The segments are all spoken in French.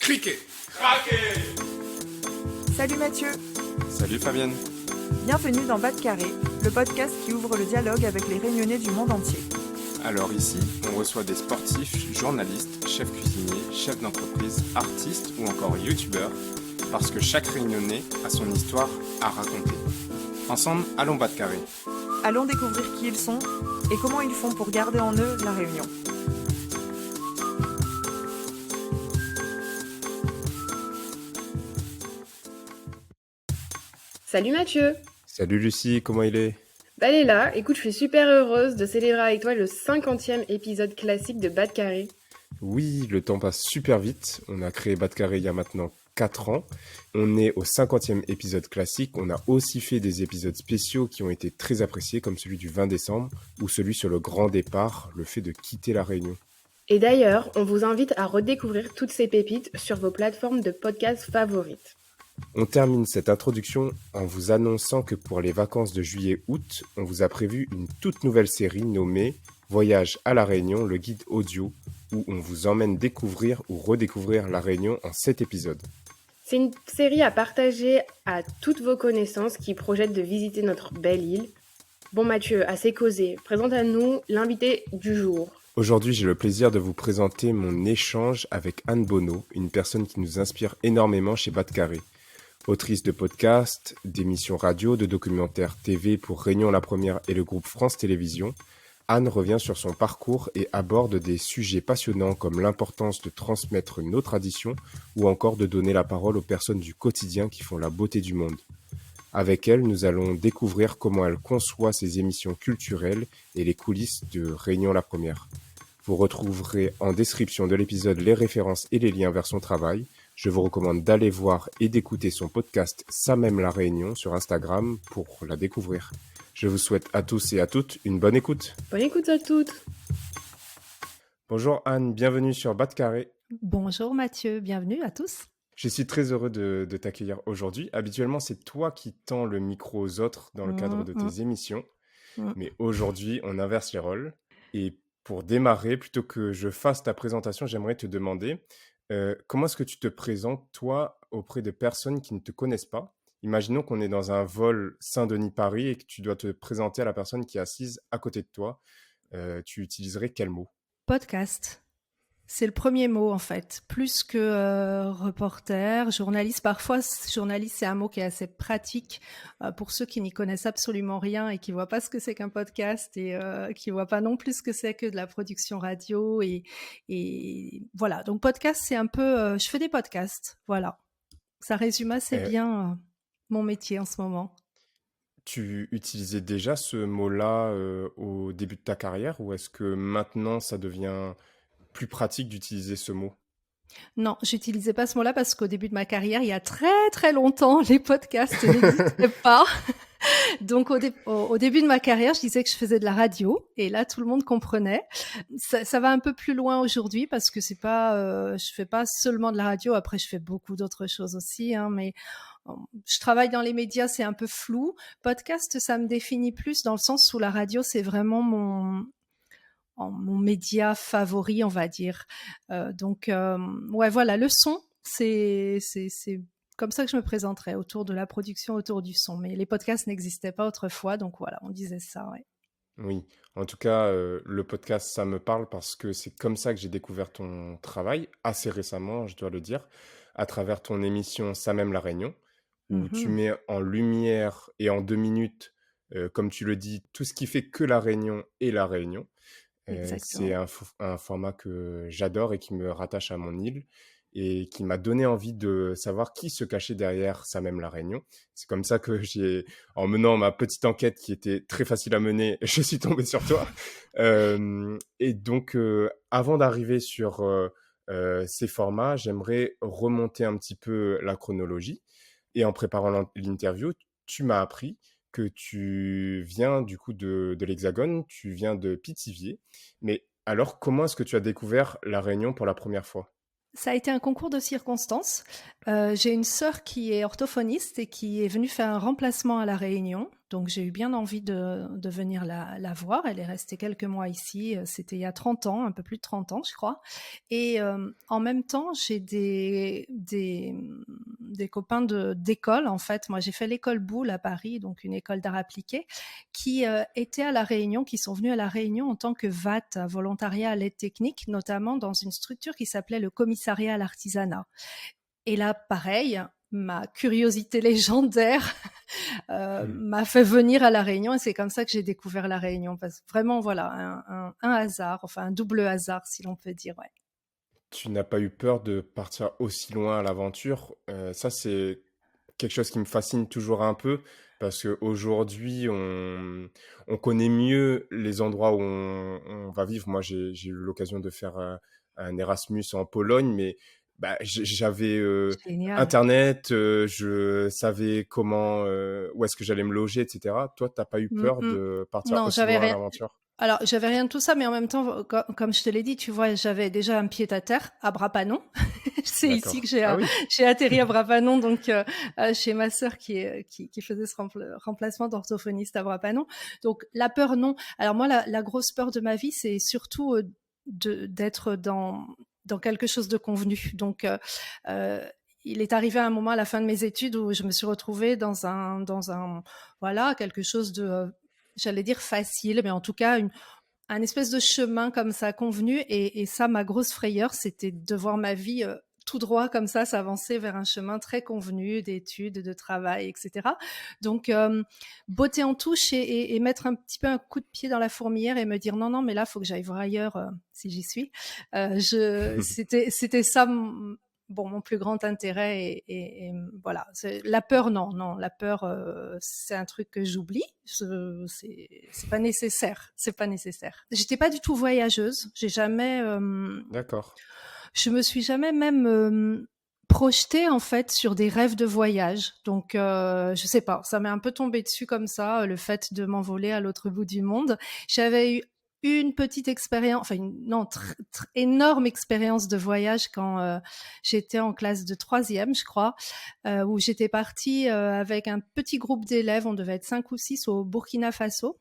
Cliquez. Craquez. Salut Mathieu, Salut Fabienne. bienvenue dans Bas de Carré, le podcast qui ouvre le dialogue avec les Réunionnais du monde entier. Alors ici, on reçoit des sportifs, journalistes, chefs cuisiniers, chefs d'entreprise, artistes ou encore youtubeurs, parce que chaque Réunionnais a son histoire à raconter. Ensemble, allons Bas de Carré. Allons découvrir qui ils sont et comment ils font pour garder en eux la Réunion. Salut Mathieu. Salut Lucie, comment il est ? Elle est là. Écoute, je suis super heureuse de célébrer avec toi le 50e épisode classique de Bas de Carré. Oui, le temps passe super vite. On a créé Bas de Carré il y a maintenant 4 ans. On est au 50e épisode classique. On a aussi fait des épisodes spéciaux qui ont été très appréciés, comme celui du 20 décembre ou celui sur le grand départ, le fait de quitter la Réunion. Et d'ailleurs, on vous invite à redécouvrir toutes ces pépites sur vos plateformes de podcast favorites. On termine cette introduction en vous annonçant que pour les vacances de juillet-août, on vous a prévu une toute nouvelle série nommée Voyage à la Réunion, le guide audio, où on vous emmène découvrir ou redécouvrir la Réunion en 7 épisodes. C'est une série à partager à toutes vos connaissances qui projettent de visiter notre belle île. Bon Mathieu, assez causé, présente à nous l'invité du jour. Aujourd'hui, j'ai le plaisir de vous présenter mon échange avec Anne Bonneau, une personne qui nous inspire énormément chez Bas de Carré. Autrice de podcasts, d'émissions radio, de documentaires TV pour Réunion la Première et le groupe France Télévisions, Anne revient sur son parcours et aborde des sujets passionnants comme l'importance de transmettre nos traditions ou encore de donner la parole aux personnes du quotidien qui font la beauté du monde. Avec elle, nous allons découvrir comment elle conçoit ses émissions culturelles et les coulisses de Réunion la Première. Vous retrouverez en description de l'épisode les références et les liens vers son travail. Je vous recommande d'aller voir et d'écouter son podcast Ça même la Réunion sur Instagram pour la découvrir. Je vous souhaite à tous et à toutes une bonne écoute. Bonne écoute à toutes. Bonjour Anne, bienvenue sur Bas de Carré. Bonjour Mathieu, bienvenue à tous. Je suis très heureux de t'accueillir aujourd'hui. Habituellement, c'est toi qui tends le micro aux autres dans le cadre de tes émissions. Mais aujourd'hui, on inverse les rôles. Et pour démarrer, plutôt que je fasse ta présentation, j'aimerais te demander comment est-ce que tu te présentes, toi, auprès de personnes qui ne te connaissent pas ? Imaginons qu'on est dans un vol Saint-Denis-Paris et que tu dois te présenter à la personne qui est assise à côté de toi. Tu utiliserais quel mot ? Podcast, c'est le premier mot en fait. Plus que reporter, journaliste. Parfois, journaliste, c'est un mot qui est assez pratique pour ceux qui n'y connaissent absolument rien et qui voient pas ce que c'est qu'un podcast et qui voient pas non plus ce que c'est que de la production radio. Et voilà, donc podcast, c'est un peu... je fais des podcasts, voilà. Ça résume assez bien mon métier en ce moment. Tu utilisais déjà ce mot-là au début de ta carrière ou est-ce que maintenant ça devient plus pratique d'utiliser ce mot ? Non, j'utilisais pas ce mot-là parce qu'au début de ma carrière, il y a très très longtemps, les podcasts n'existaient pas. Donc au début de ma carrière, je disais que je faisais de la radio et là tout le monde comprenait. Ça va un peu plus loin aujourd'hui parce que c'est pas, je fais pas seulement de la radio. Après, je fais beaucoup d'autres choses aussi, hein, mais je travaille dans les médias, c'est un peu flou. Podcast, ça me définit plus dans le sens où la radio, c'est vraiment mon média favori, on va dire. Donc, ouais, voilà, le son, c'est comme ça que je me présenterais, autour de la production, autour du son. Mais les podcasts n'existaient pas autrefois, donc voilà, on disait ça, ouais. Oui, en tout cas, le podcast, ça me parle parce que c'est comme ça que j'ai découvert ton travail, assez récemment, je dois le dire, à travers ton émission Ça même la Réunion, où tu mets en lumière et en 2 minutes, comme tu le dis, tout ce qui fait que la Réunion et la Réunion. C'est un format que j'adore et qui me rattache à mon île et qui m'a donné envie de savoir qui se cachait derrière Ça même la Réunion. C'est comme ça que en menant ma petite enquête qui était très facile à mener, je suis tombé sur toi. Et donc, avant d'arriver sur ces formats, j'aimerais remonter un petit peu la chronologie. Et en préparant l'interview, tu m'as appris que tu viens du coup de l'Hexagone, tu viens de Pithiviers. Mais alors, comment est-ce que tu as découvert la Réunion pour la première fois ? Ça a été un concours de circonstances. J'ai une sœur qui est orthophoniste et qui est venue faire un remplacement à La Réunion. Donc j'ai eu bien envie de venir la voir. Elle est restée quelques mois ici. C'était il y a 30 ans, un peu plus de 30 ans, je crois. Et en même temps, j'ai des copains d'école, en fait. Moi, j'ai fait l'école Boulle à Paris, donc une école d'art appliqué, qui étaient à La Réunion, qui sont venus à La Réunion en tant que VAT, volontariat à l'aide technique, notamment dans une structure qui s'appelait le commissariat à l'artisanat. Et là, pareil, ma curiosité légendaire m'a fait venir à La Réunion, et c'est comme ça que j'ai découvert La Réunion. Parce que vraiment, voilà, un hasard, enfin un double hasard, si l'on peut dire, ouais. Tu n'as pas eu peur de partir aussi loin à l'aventure? Ça, c'est quelque chose qui me fascine toujours un peu parce qu'aujourd'hui, on connaît mieux les endroits où on va vivre. Moi, j'ai eu l'occasion de faire un Erasmus en Pologne, mais bah, j'avais Génial. Internet, je savais où est-ce que j'allais me loger, etc. Toi, t'as pas eu Mm, peur mm. de partir Non, aussi j'avais loin à rien. l'aventure? Alors, j'avais rien de tout ça, mais en même temps, comme je te l'ai dit, tu vois, j'avais déjà un pied-à-terre à Brapanon. C'est ici que D'accord. Ah oui. j'ai atterri à Brapanon, donc chez ma sœur qui faisait ce remplacement d'orthophoniste à Brapanon. Donc, la peur, non. Alors moi, la grosse peur de ma vie, c'est surtout d'être dans quelque chose de convenu. Donc, il est arrivé un moment à la fin de mes études où je me suis retrouvée voilà, quelque chose de j'allais dire facile, mais en tout cas, un espèce de chemin comme ça convenu. Et ça, ma grosse frayeur, c'était de voir ma vie tout droit comme ça s'avancer vers un chemin très convenu d'études, de travail, etc. Donc, botter en touche et mettre un petit peu un coup de pied dans la fourmilière et me dire non, non, mais là, il faut que j'aille voir ailleurs si j'y suis. C'était ça mon plus grand intérêt et voilà. La peur, non, non, la peur, c'est un truc que j'oublie. C'est pas nécessaire, c'est pas nécessaire. J'étais pas du tout voyageuse. J'ai jamais, D'accord. je me suis jamais même projetée en fait sur des rêves de voyage. Donc, je sais pas, ça m'est un peu tombé dessus comme ça, le fait de m'envoler à l'autre bout du monde. J'avais eu une petite expérience, enfin non, énorme expérience de voyage quand j'étais en classe de troisième, je crois, où j'étais partie avec un petit groupe d'élèves, on devait être 5 ou 6 au Burkina Faso.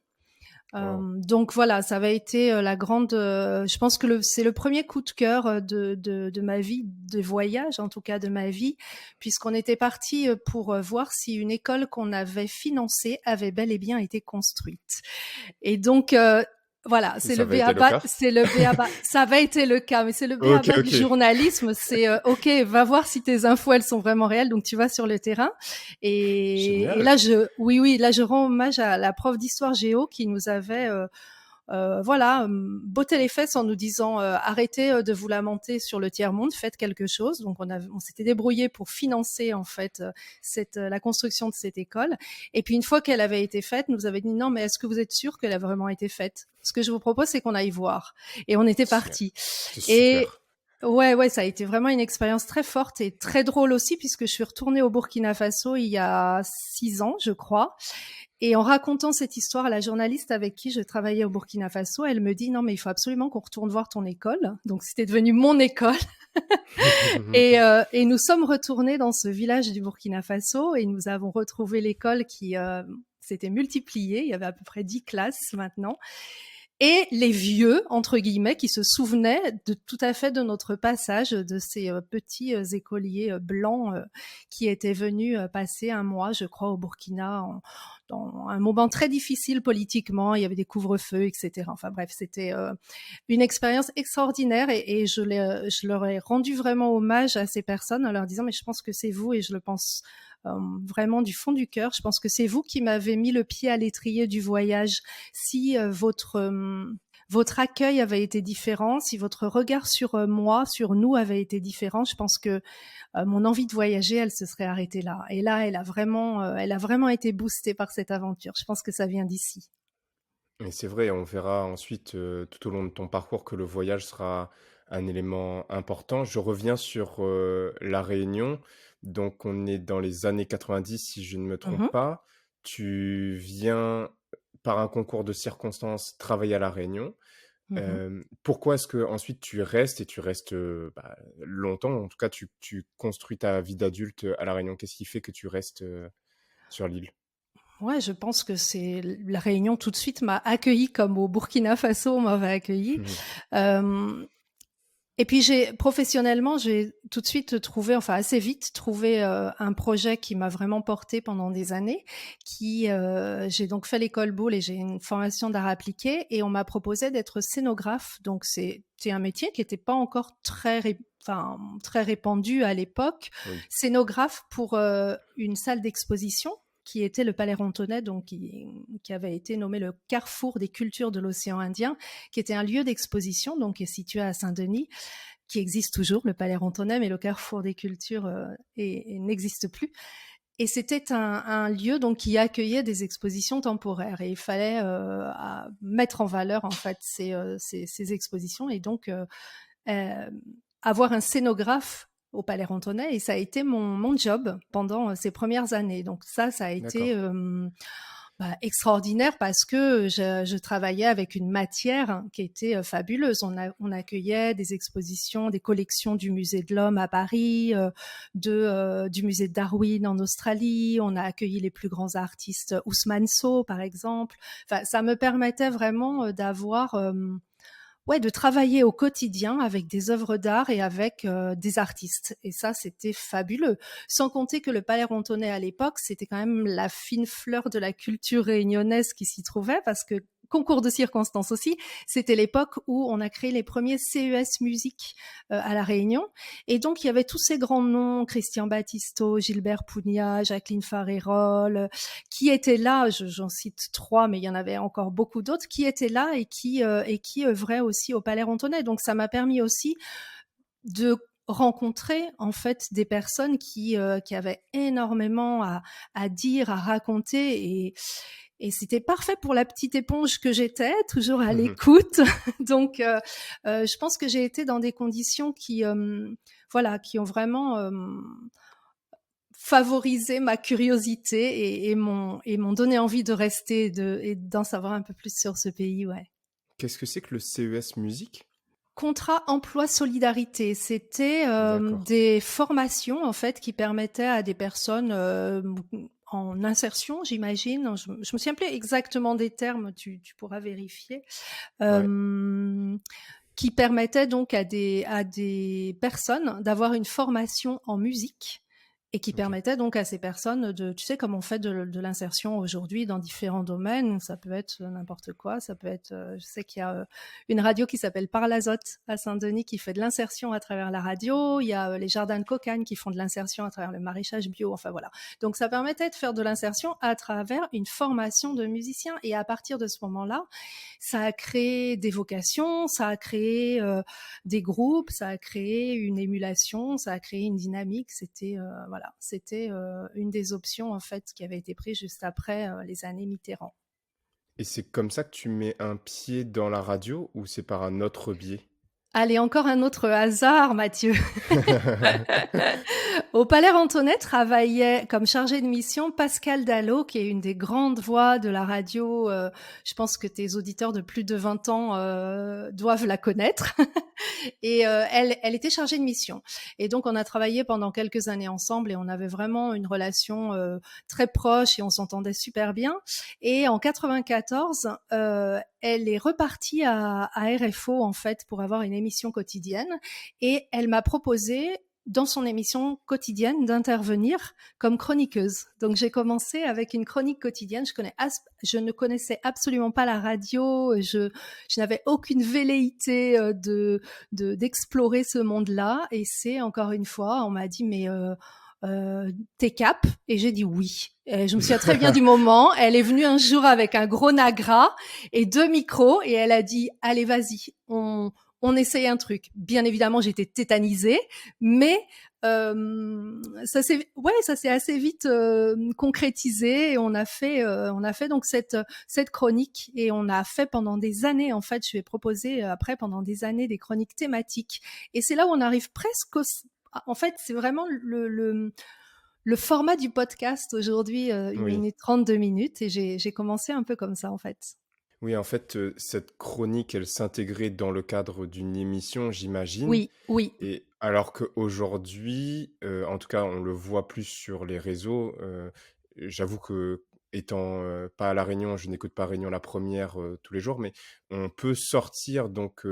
Wow. Donc voilà, ça avait été la grande. Je pense que c'est le premier coup de cœur de ma vie, de voyage en tout cas de ma vie, puisqu'on était parti pour voir si une école qu'on avait financée avait bel et bien été construite. Et donc voilà, Et ça avait été le cas? c'est le béaba. Ça avait été le cas, mais c'est le Ok, béaba du ok. journalisme. C'est ok, va voir si tes infos elles sont vraiment réelles. Donc tu vas sur le terrain. Et Génial. là oui, là je rends hommage à la prof d'histoire géo qui nous avait voilà, botter les fesses en nous disant arrêtez de vous lamenter sur le tiers-monde, faites quelque chose. Donc on s'était débrouillé pour financer en fait la construction de cette école. Et puis une fois qu'elle avait été faite, nous avait dit non mais est-ce que vous êtes sûr qu'elle a vraiment été faite? Ce que je vous propose c'est qu'on aille voir. Et on était partis. C'est Et super. ouais, ça a été vraiment une expérience très forte et très drôle aussi puisque je suis retournée au Burkina Faso il y a 6 ans, je crois. Et en racontant cette histoire à la journaliste avec qui je travaillais au Burkina Faso, elle me dit non mais il faut absolument qu'on retourne voir ton école. Donc c'était devenu mon école. Et nous sommes retournés dans ce village du Burkina Faso et nous avons retrouvé l'école qui s'était multipliée. Il y avait à peu près 10 classes maintenant. Et les vieux, entre guillemets, qui se souvenaient de tout à fait de notre passage, de ces petits écoliers blancs qui étaient venus passer un mois, je crois, au Burkina, dans un moment très difficile politiquement. Il y avait des couvre-feux, etc. Enfin bref, c'était une expérience extraordinaire et je leur ai rendu vraiment hommage à ces personnes en leur disant, mais je pense que c'est vous et je le pense vraiment du fond du cœur. Je pense que c'est vous qui m'avez mis le pied à l'étrier du voyage. Si votre accueil avait été différent, si votre regard sur moi, sur nous avait été différent, je pense que mon envie de voyager, elle se serait arrêtée là. Et là, elle a vraiment été boostée par cette aventure. Je pense que ça vient d'ici. Et c'est vrai, on verra ensuite tout au long de ton parcours que le voyage sera un élément important. Je reviens sur La Réunion. Donc, on est dans les années 90, si je ne me trompe Mhm, pas. Tu viens, par un concours de circonstances, travailler à La Réunion. mhm. Pourquoi est-ce que ensuite tu restes et tu restes bah, longtemps? En tout cas, tu construis ta vie d'adulte à La Réunion. Qu'est-ce qui fait que tu restes sur l'île? Ouais, je pense que c'est la Réunion tout de suite m'a accueilli comme au Burkina Faso on m'avait accueilli. Mhm. Euh, Et puis professionnellement, j'ai tout de suite trouvé, enfin assez vite trouvé un projet qui m'a vraiment porté pendant des années. J'ai donc fait l'école Boulle et j'ai une formation d'art appliqué et on m'a proposé d'être scénographe. Donc c'est un métier qui n'était pas encore très répandu à l'époque. Oui, Scénographe pour une salle d'exposition qui était le Palais Rontonnet, donc qui avait été nommé le carrefour des cultures de l'océan Indien, qui était un lieu d'exposition, donc qui est situé à Saint-Denis, qui existe toujours, le Palais Rontonnet, mais le carrefour des cultures n'existe plus. Et c'était un lieu donc qui accueillait des expositions temporaires et il fallait mettre en valeur en fait ces expositions et donc euh, avoir un scénographe au Palais Rontonnet et ça a été mon job pendant ces premières années. Donc ça a été d'accord. extraordinaire parce que je travaillais avec une matière qui était fabuleuse. On accueillait des expositions, des collections du Musée de l'Homme à Paris, du Musée de Darwin en Australie. On a accueilli les plus grands artistes, Ousmane Sow par exemple. Enfin, ça me permettait vraiment d'avoir de travailler au quotidien avec des œuvres d'art et avec des artistes. Et ça, c'était fabuleux. Sans compter que le Palais Rontonnet à l'époque, c'était quand même la fine fleur de la culture réunionnaise qui s'y trouvait parce que concours de circonstances aussi, c'était l'époque où on a créé les premiers CES musique à La Réunion. Et donc, il y avait tous ces grands noms, Christian Battisto, Gilbert Pugna, Jacqueline Farérol, qui étaient là, j'en cite 3, mais il y en avait encore beaucoup d'autres, qui étaient là et qui œuvraient aussi au Palais Rontonnet. Donc, ça m'a permis aussi de rencontrer en fait des personnes qui avaient énormément à dire, à raconter et c'était parfait pour la petite éponge que j'étais, toujours à l'écoute. Donc, je pense que j'ai été dans des conditions qui ont vraiment favorisé ma curiosité et m'ont donné envie de rester et d'en savoir un peu plus sur ce pays, ouais. Qu'est-ce que c'est que le CES musique? Contrat emploi solidarité, c'était D'accord. des formations en fait qui permettaient à des personnes en insertion, j'imagine. Je me souviens plus exactement des termes, tu pourras vérifier. Ouais. Qui permettaient donc à des personnes d'avoir une formation en musique et qui Ok. permettait donc à ces personnes tu sais, comme on fait de l'insertion aujourd'hui dans différents domaines, ça peut être n'importe quoi, ça peut être, je sais qu'il y a une radio qui s'appelle Parlazote à Saint-Denis qui fait de l'insertion à travers la radio, il y a les jardins de Cocagne qui font de l'insertion à travers le maraîchage bio, enfin voilà. Donc ça permettait de faire de l'insertion à travers une formation de musiciens et à partir de ce moment-là, ça a créé des vocations, ça a créé des groupes, ça a créé une émulation, ça a créé une dynamique. C'était une des options en fait qui avait été prise juste après les années Mitterrand. Et c'est comme ça que tu mets un pied dans la radio ou c'est par un autre biais? Allez, encore un autre hasard, Mathieu. Au Palais Rontonnet travaillait comme chargé de mission Pascal Dallot, qui est une des grandes voix de la radio. Je pense que tes auditeurs de plus de 20 ans doivent la connaître. Et elle était chargée de mission. Et donc, on a travaillé pendant quelques années ensemble et on avait vraiment une relation très proche et on s'entendait super bien. Et en 94, elle est repartie à RFO, en fait, pour avoir une émission quotidienne. Et elle m'a proposé dans son émission quotidienne d'intervenir comme chroniqueuse. Donc j'ai commencé avec une chronique quotidienne. Je ne connaissais absolument pas la radio. Je n'avais aucune velléité d'explorer ce monde-là. Et c'est encore une fois, on m'a dit mais t'es cap? Et j'ai dit oui. Et je me souviens très bien du moment. Elle est venue un jour avec un gros nagra et 2 micros et elle a dit allez vas-y, on essaye un truc. Bien évidemment, j'étais tétanisée, mais ça s'est assez vite concrétisé et on a fait donc cette chronique et on a fait pendant des années. En fait, je lui ai proposé après pendant des années des chroniques thématiques et c'est là où on arrive presque en fait, c'est vraiment le format du podcast aujourd'hui, 1 Oui. minute 30, 2 minutes et j'ai commencé un peu comme ça en fait. Oui, en fait, cette chronique, elle s'intégrait dans le cadre d'une émission, j'imagine. Oui, oui. Et alors qu'aujourd'hui, en tout cas, on le voit plus sur les réseaux, j'avoue que étant pas à La Réunion, je n'écoute pas Réunion la première tous les jours, mais on peut sortir donc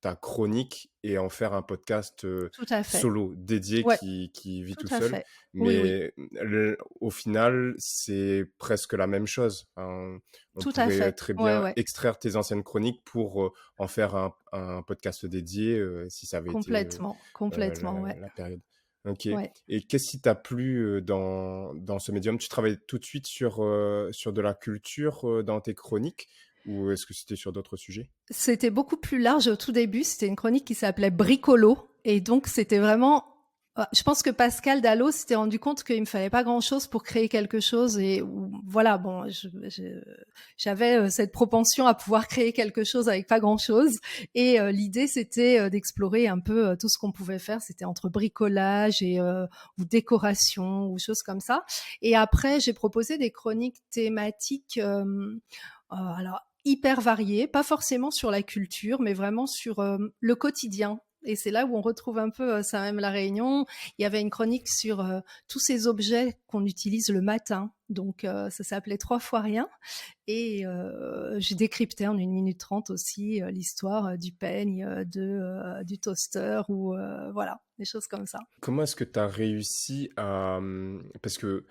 ta chronique et en faire un podcast Tout à fait. solo, dédié, Ouais, qui vit tout tout à seul. fait. Oui, oui, Mais au final, c'est presque la même chose. Enfin, on tout à pourrait fait. très Ouais, bien ouais, extraire tes anciennes chroniques pour en faire un podcast dédié si ça avait été complètement, complètement, ouais, la période. Ok. ouais. Et qu'est-ce qui t'a plu dans ce médium? Tu travailles tout de suite sur de la culture dans tes chroniques ou est-ce que c'était sur d'autres sujets? C'était beaucoup plus large au tout début. C'était une chronique qui s'appelait Bricolo. Et donc, c'était vraiment. Je pense que Pascal Dallo s'était rendu compte qu'il me fallait pas grand-chose pour créer quelque chose. Et voilà, bon, j'avais cette propension à pouvoir créer quelque chose avec pas grand-chose. Et l'idée, c'était d'explorer un peu tout ce qu'on pouvait faire. C'était entre bricolage et ou décoration ou choses comme ça. Et après, j'ai proposé des chroniques thématiques. Alors hyper variées, pas forcément sur la culture, mais vraiment sur le quotidien. Et c'est là où on retrouve un peu ça même la Réunion. Il y avait une chronique sur tous ces objets qu'on utilise le matin. Donc ça s'appelait 3 fois rien. Et j'ai décrypté en 1 minute 30 aussi l'histoire du peigne, du toaster ou voilà, des choses comme ça. Comment est-ce que tu as réussi à... Parce que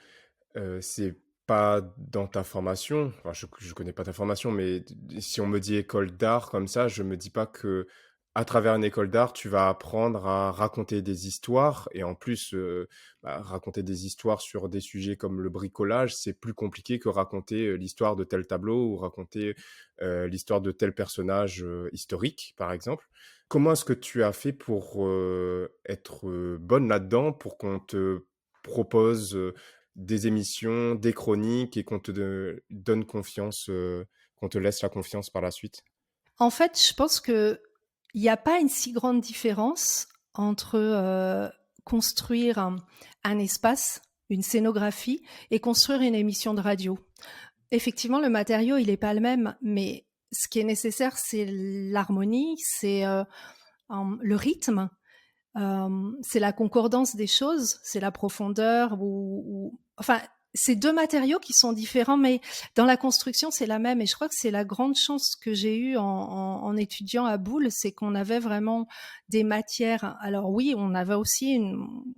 c'est pas dans ta formation, enfin, je connais pas ta formation, mais si on me dit école d'art comme ça, je me dis pas que à travers une école d'art, tu vas apprendre à raconter des histoires et en plus, raconter des histoires sur des sujets comme le bricolage, c'est plus compliqué que raconter l'histoire de tel tableau ou raconter l'histoire de tel personnage historique, par exemple. Comment est-ce que tu as fait pour être bonne là-dedans, pour qu'on te propose des émissions, des chroniques et qu'on te donne confiance, qu'on te laisse la confiance par la suite? En fait, je pense que il n'y a pas une si grande différence entre construire un espace, une scénographie, et construire une émission de radio. Effectivement, le matériau, il n'est pas le même, mais ce qui est nécessaire, c'est l'harmonie, c'est le rythme, c'est la concordance des choses, c'est la profondeur enfin, c'est 2 matériaux qui sont différents, mais dans la construction, c'est la même et je crois que c'est la grande chance que j'ai eue en étudiant à Boulle, c'est qu'on avait vraiment des matières. Alors oui, on avait aussi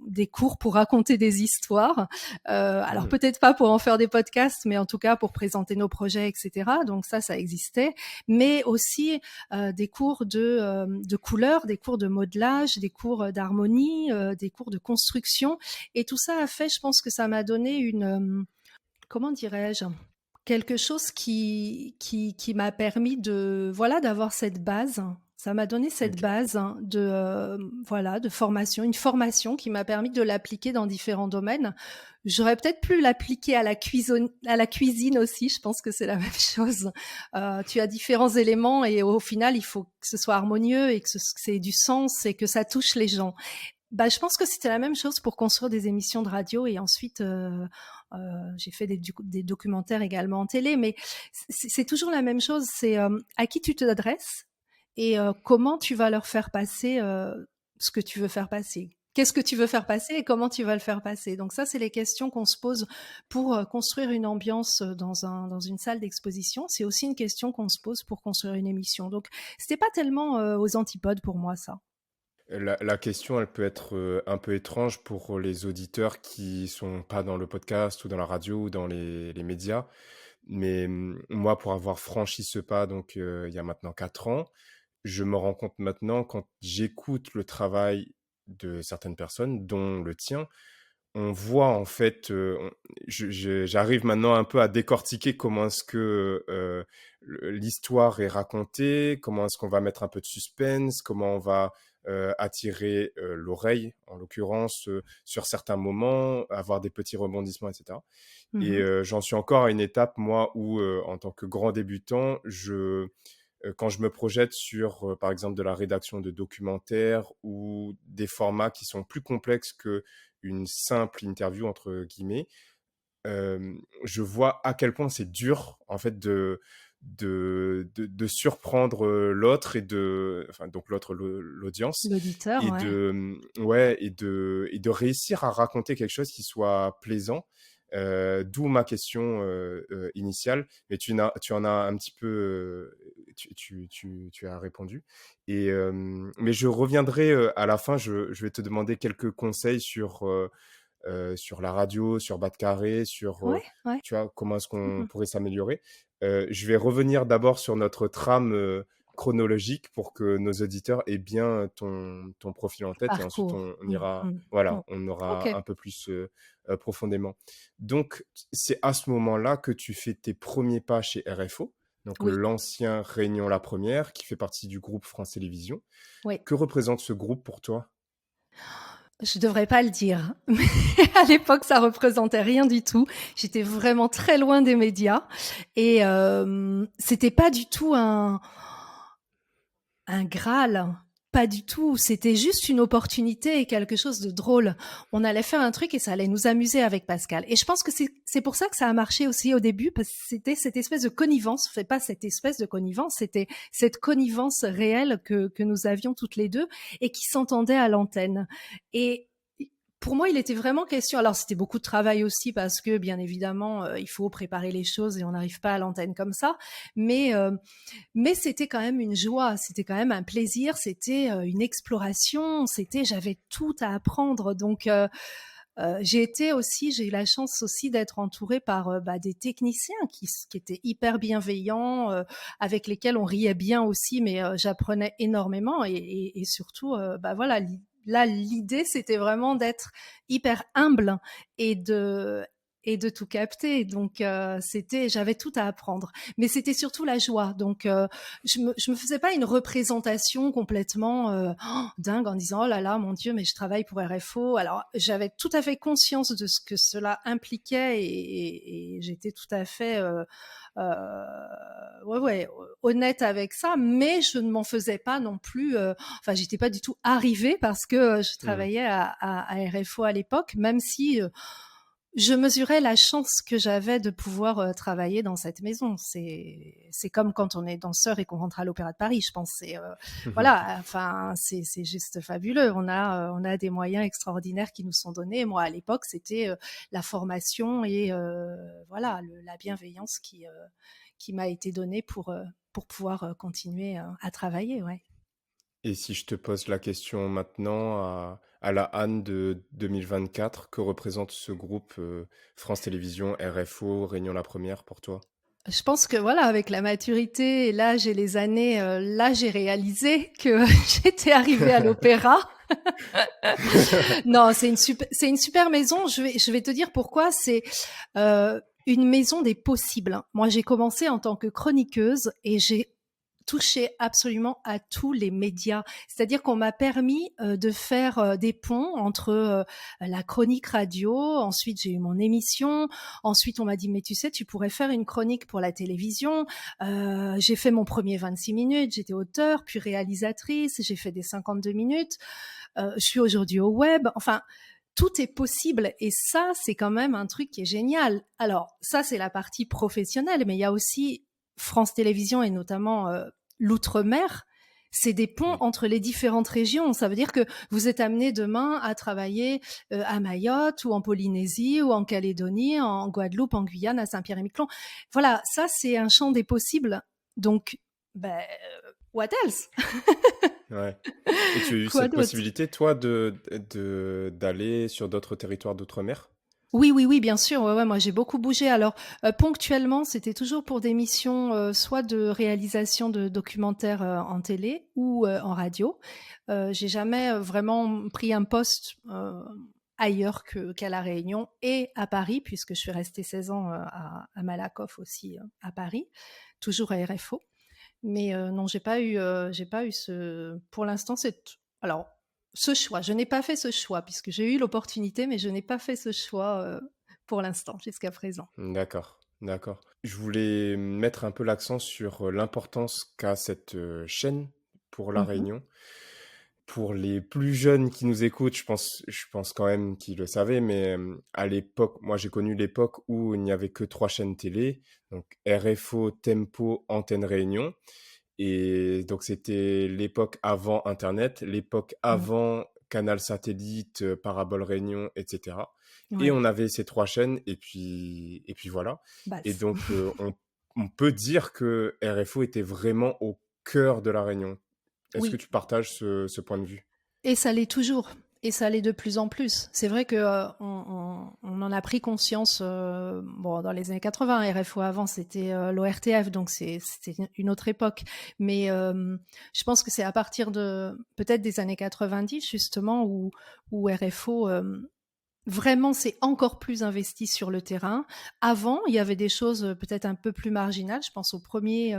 des cours pour raconter des histoires, alors Mmh. peut-être pas pour en faire des podcasts, mais en tout cas pour présenter nos projets et cetera. Donc ça existait, mais aussi des cours de couleurs, des cours de modelage, des cours d'harmonie, des cours de construction. Et tout ça a fait, je pense que ça m'a donné comment dirais-je, quelque chose qui m'a permis voilà, d'avoir cette base. Ça m'a donné cette OK. base voilà, de formation, une formation qui m'a permis de l'appliquer dans différents domaines. J'aurais peut-être pu l'appliquer à la cuisine aussi. Je pense que c'est la même chose. Tu as différents éléments et au final, il faut que ce soit harmonieux et que ça ait du sens et que ça touche les gens. Bah, je pense que c'était la même chose pour construire des émissions de radio et ensuite j'ai fait des documentaires également en télé, mais c'est toujours la même chose. C'est à qui tu t'adresses et comment tu vas leur faire passer ce que tu veux faire passer. Qu'est-ce que tu veux faire passer et comment tu vas le faire passer. Donc ça, c'est les questions qu'on se pose pour construire une ambiance dans une salle d'exposition. C'est aussi une question qu'on se pose pour construire une émission. Donc c'était pas tellement aux antipodes pour moi, ça. La question, elle peut être un peu étrange pour les auditeurs qui sont pas dans le podcast ou dans la radio ou dans les médias. Mais moi, pour avoir franchi ce pas, donc il y a maintenant 4 ans, je me rends compte maintenant quand j'écoute le travail de certaines personnes, dont le tien, on voit en fait, j'arrive maintenant un peu à décortiquer comment est-ce que l'histoire est racontée, comment est-ce qu'on va mettre un peu de suspense, comment on va attirer l'oreille, en l'occurrence, sur certains moments, avoir des petits rebondissements, etc. Et Mhm. j'en suis encore à une étape, moi, où en tant que grand débutant, quand je me projette sur, par exemple, de la rédaction de documentaires ou des formats qui sont plus complexes qu'une simple interview, entre guillemets, je vois à quel point c'est dur, en fait, de surprendre l'autre enfin, donc l'autre, l'audience, L'auditeur, et ouais. ouais, et de réussir à raconter quelque chose qui soit plaisant. D'où ma question initiale, mais tu en as un petit peu, tu as répondu. Mais je reviendrai à la fin, je vais te demander quelques conseils sur la radio, sur Bas de Carré, Ouais, ouais. tu vois, comment est-ce qu'on Mmh. pourrait s'améliorer. Je vais revenir d'abord sur notre trame chronologique pour que nos auditeurs aient bien ton profil en tête et ensuite Parcours. on ira, Mmh. voilà, on aura OK. un peu plus profondément. Donc, c'est à ce moment-là que tu fais tes premiers pas chez RFO, donc Oui, l'ancien Réunion La Première, qui fait partie du groupe France Télévisions. oui. Que représente ce groupe pour toi? Je devrais pas le dire, mais à l'époque, ça représentait rien du tout. J'étais vraiment très loin des médias et c'était pas du tout un Graal, pas du tout. C'était juste une opportunité et quelque chose de drôle. On allait faire un truc et ça allait nous amuser avec Pascal. Et je pense que c'est pour ça que ça a marché aussi au début, parce que c'était cette espèce de connivence, enfin pas cette espèce de connivence, c'était cette connivence réelle que nous avions toutes les deux et qui s'entendait à l'antenne. Et pour moi, il était vraiment question. Alors, c'était beaucoup de travail aussi parce que, bien évidemment, il faut préparer les choses et on n'arrive pas à l'antenne comme ça. Mais mais c'était quand même une joie, c'était quand même un plaisir, c'était une exploration, j'avais tout à apprendre. Donc, j'ai eu la chance aussi d'être entourée par des techniciens qui étaient hyper bienveillants, avec lesquels on riait bien aussi, mais j'apprenais énormément et surtout, voilà, là l'idée c'était vraiment d'être hyper humble et de et de tout capter. Donc j'avais tout à apprendre, mais c'était surtout la joie. Donc je me faisais pas une représentation complètement dingue en disant oh là là mon Dieu mais je travaille pour RFO. Alors j'avais tout à fait conscience de ce que cela impliquait et j'étais tout à fait ouais, honnête avec ça, mais je ne m'en faisais pas non plus. Enfin, j'étais pas du tout arrivée parce que je Hmm. travaillais à RFO à l'époque, même si je mesurais la chance que j'avais de pouvoir travailler dans cette maison. C'est comme quand on est danseur et qu'on rentre à l'Opéra de Paris. Je pense voilà. Enfin, c'est juste fabuleux. On a des moyens extraordinaires qui nous sont donnés. Moi, à l'époque, c'était la formation et voilà la bienveillance qui m'a été donnée pour pouvoir continuer à travailler. Ouais. Et si je te pose la question maintenant à la Anne de 2024, que représente ce groupe France Télévisions, RFO, Réunion La Première pour toi? Je pense que voilà, avec la maturité et l'âge et les années, là, j'ai réalisé que j'étais arrivée à l'opéra. Non, c'est une super maison. Je vais te dire pourquoi. C'est une maison des possibles, hein. Moi, j'ai commencé en tant que chroniqueuse et j'ai touché absolument à tous les médias. C'est-à-dire qu'on m'a permis de faire des ponts entre la chronique radio, ensuite j'ai eu mon émission, ensuite on m'a dit mais tu sais tu pourrais faire une chronique pour la télévision. J'ai fait mon premier 26 minutes, j'étais auteure, puis réalisatrice, j'ai fait des 52 minutes. Je suis aujourd'hui au web. Enfin, tout est possible et ça, c'est quand même un truc qui est génial. Alors, ça, c'est la partie professionnelle, mais il y a aussi France Télévisions et notamment l'outre-mer. C'est des ponts Mm. entre les différentes régions. Ça veut dire que vous êtes amené demain à travailler à Mayotte ou en Polynésie ou en Calédonie, en Guadeloupe, en Guyane, à Saint-Pierre-et-Miquelon. Voilà, ça, c'est un champ des possibles. Donc, ben, what else? Ouais. Et tu as eu Quoi cette d'autre? possibilité, toi, d'aller sur d'autres territoires d'outre-mer? Oui, oui, oui, bien sûr. Ouais, ouais, moi, j'ai beaucoup bougé. Alors, ponctuellement, c'était toujours pour des missions, soit de réalisation de documentaires en télé ou en radio. J'ai jamais vraiment pris un poste ailleurs qu'à La Réunion et à Paris, puisque je suis restée 16 ans à Malakoff aussi, à Paris, toujours à RFO. Mais non, j'ai pas eu pour l'instant, alors, ce choix. Je n'ai pas fait ce choix puisque j'ai eu l'opportunité, mais je n'ai pas fait ce choix pour l'instant, jusqu'à présent. D'accord, d'accord. Je voulais mettre un peu l'accent sur l'importance qu'a cette chaîne pour La Mhm, Réunion. Pour les plus jeunes qui nous écoutent, je pense quand même qu'ils le savaient, mais à l'époque, moi j'ai connu l'époque où il n'y avait que 3 chaînes télé, donc RFO, Tempo, Antenne Réunion. Et donc c'était l'époque avant Internet, l'époque mm, avant Canal Satellite, Parabole Réunion, etc. Et Ouais. on avait ces 3 chaînes et puis voilà. Et Basse. donc, on peut dire que RFO était vraiment au cœur de La Réunion. Est-ce que Oui. tu partages ce point de vue? Et ça l'est toujours. Et ça l'est de plus en plus. C'est vrai que on en a pris conscience bon, dans les années 80. RFO avant, c'était l'ORTF, donc c'était une autre époque. Mais je pense que c'est à partir de peut-être des années 90, justement, où RFO vraiment s'est encore plus investi sur le terrain. Avant, il y avait des choses peut-être un peu plus marginales. Je pense au premier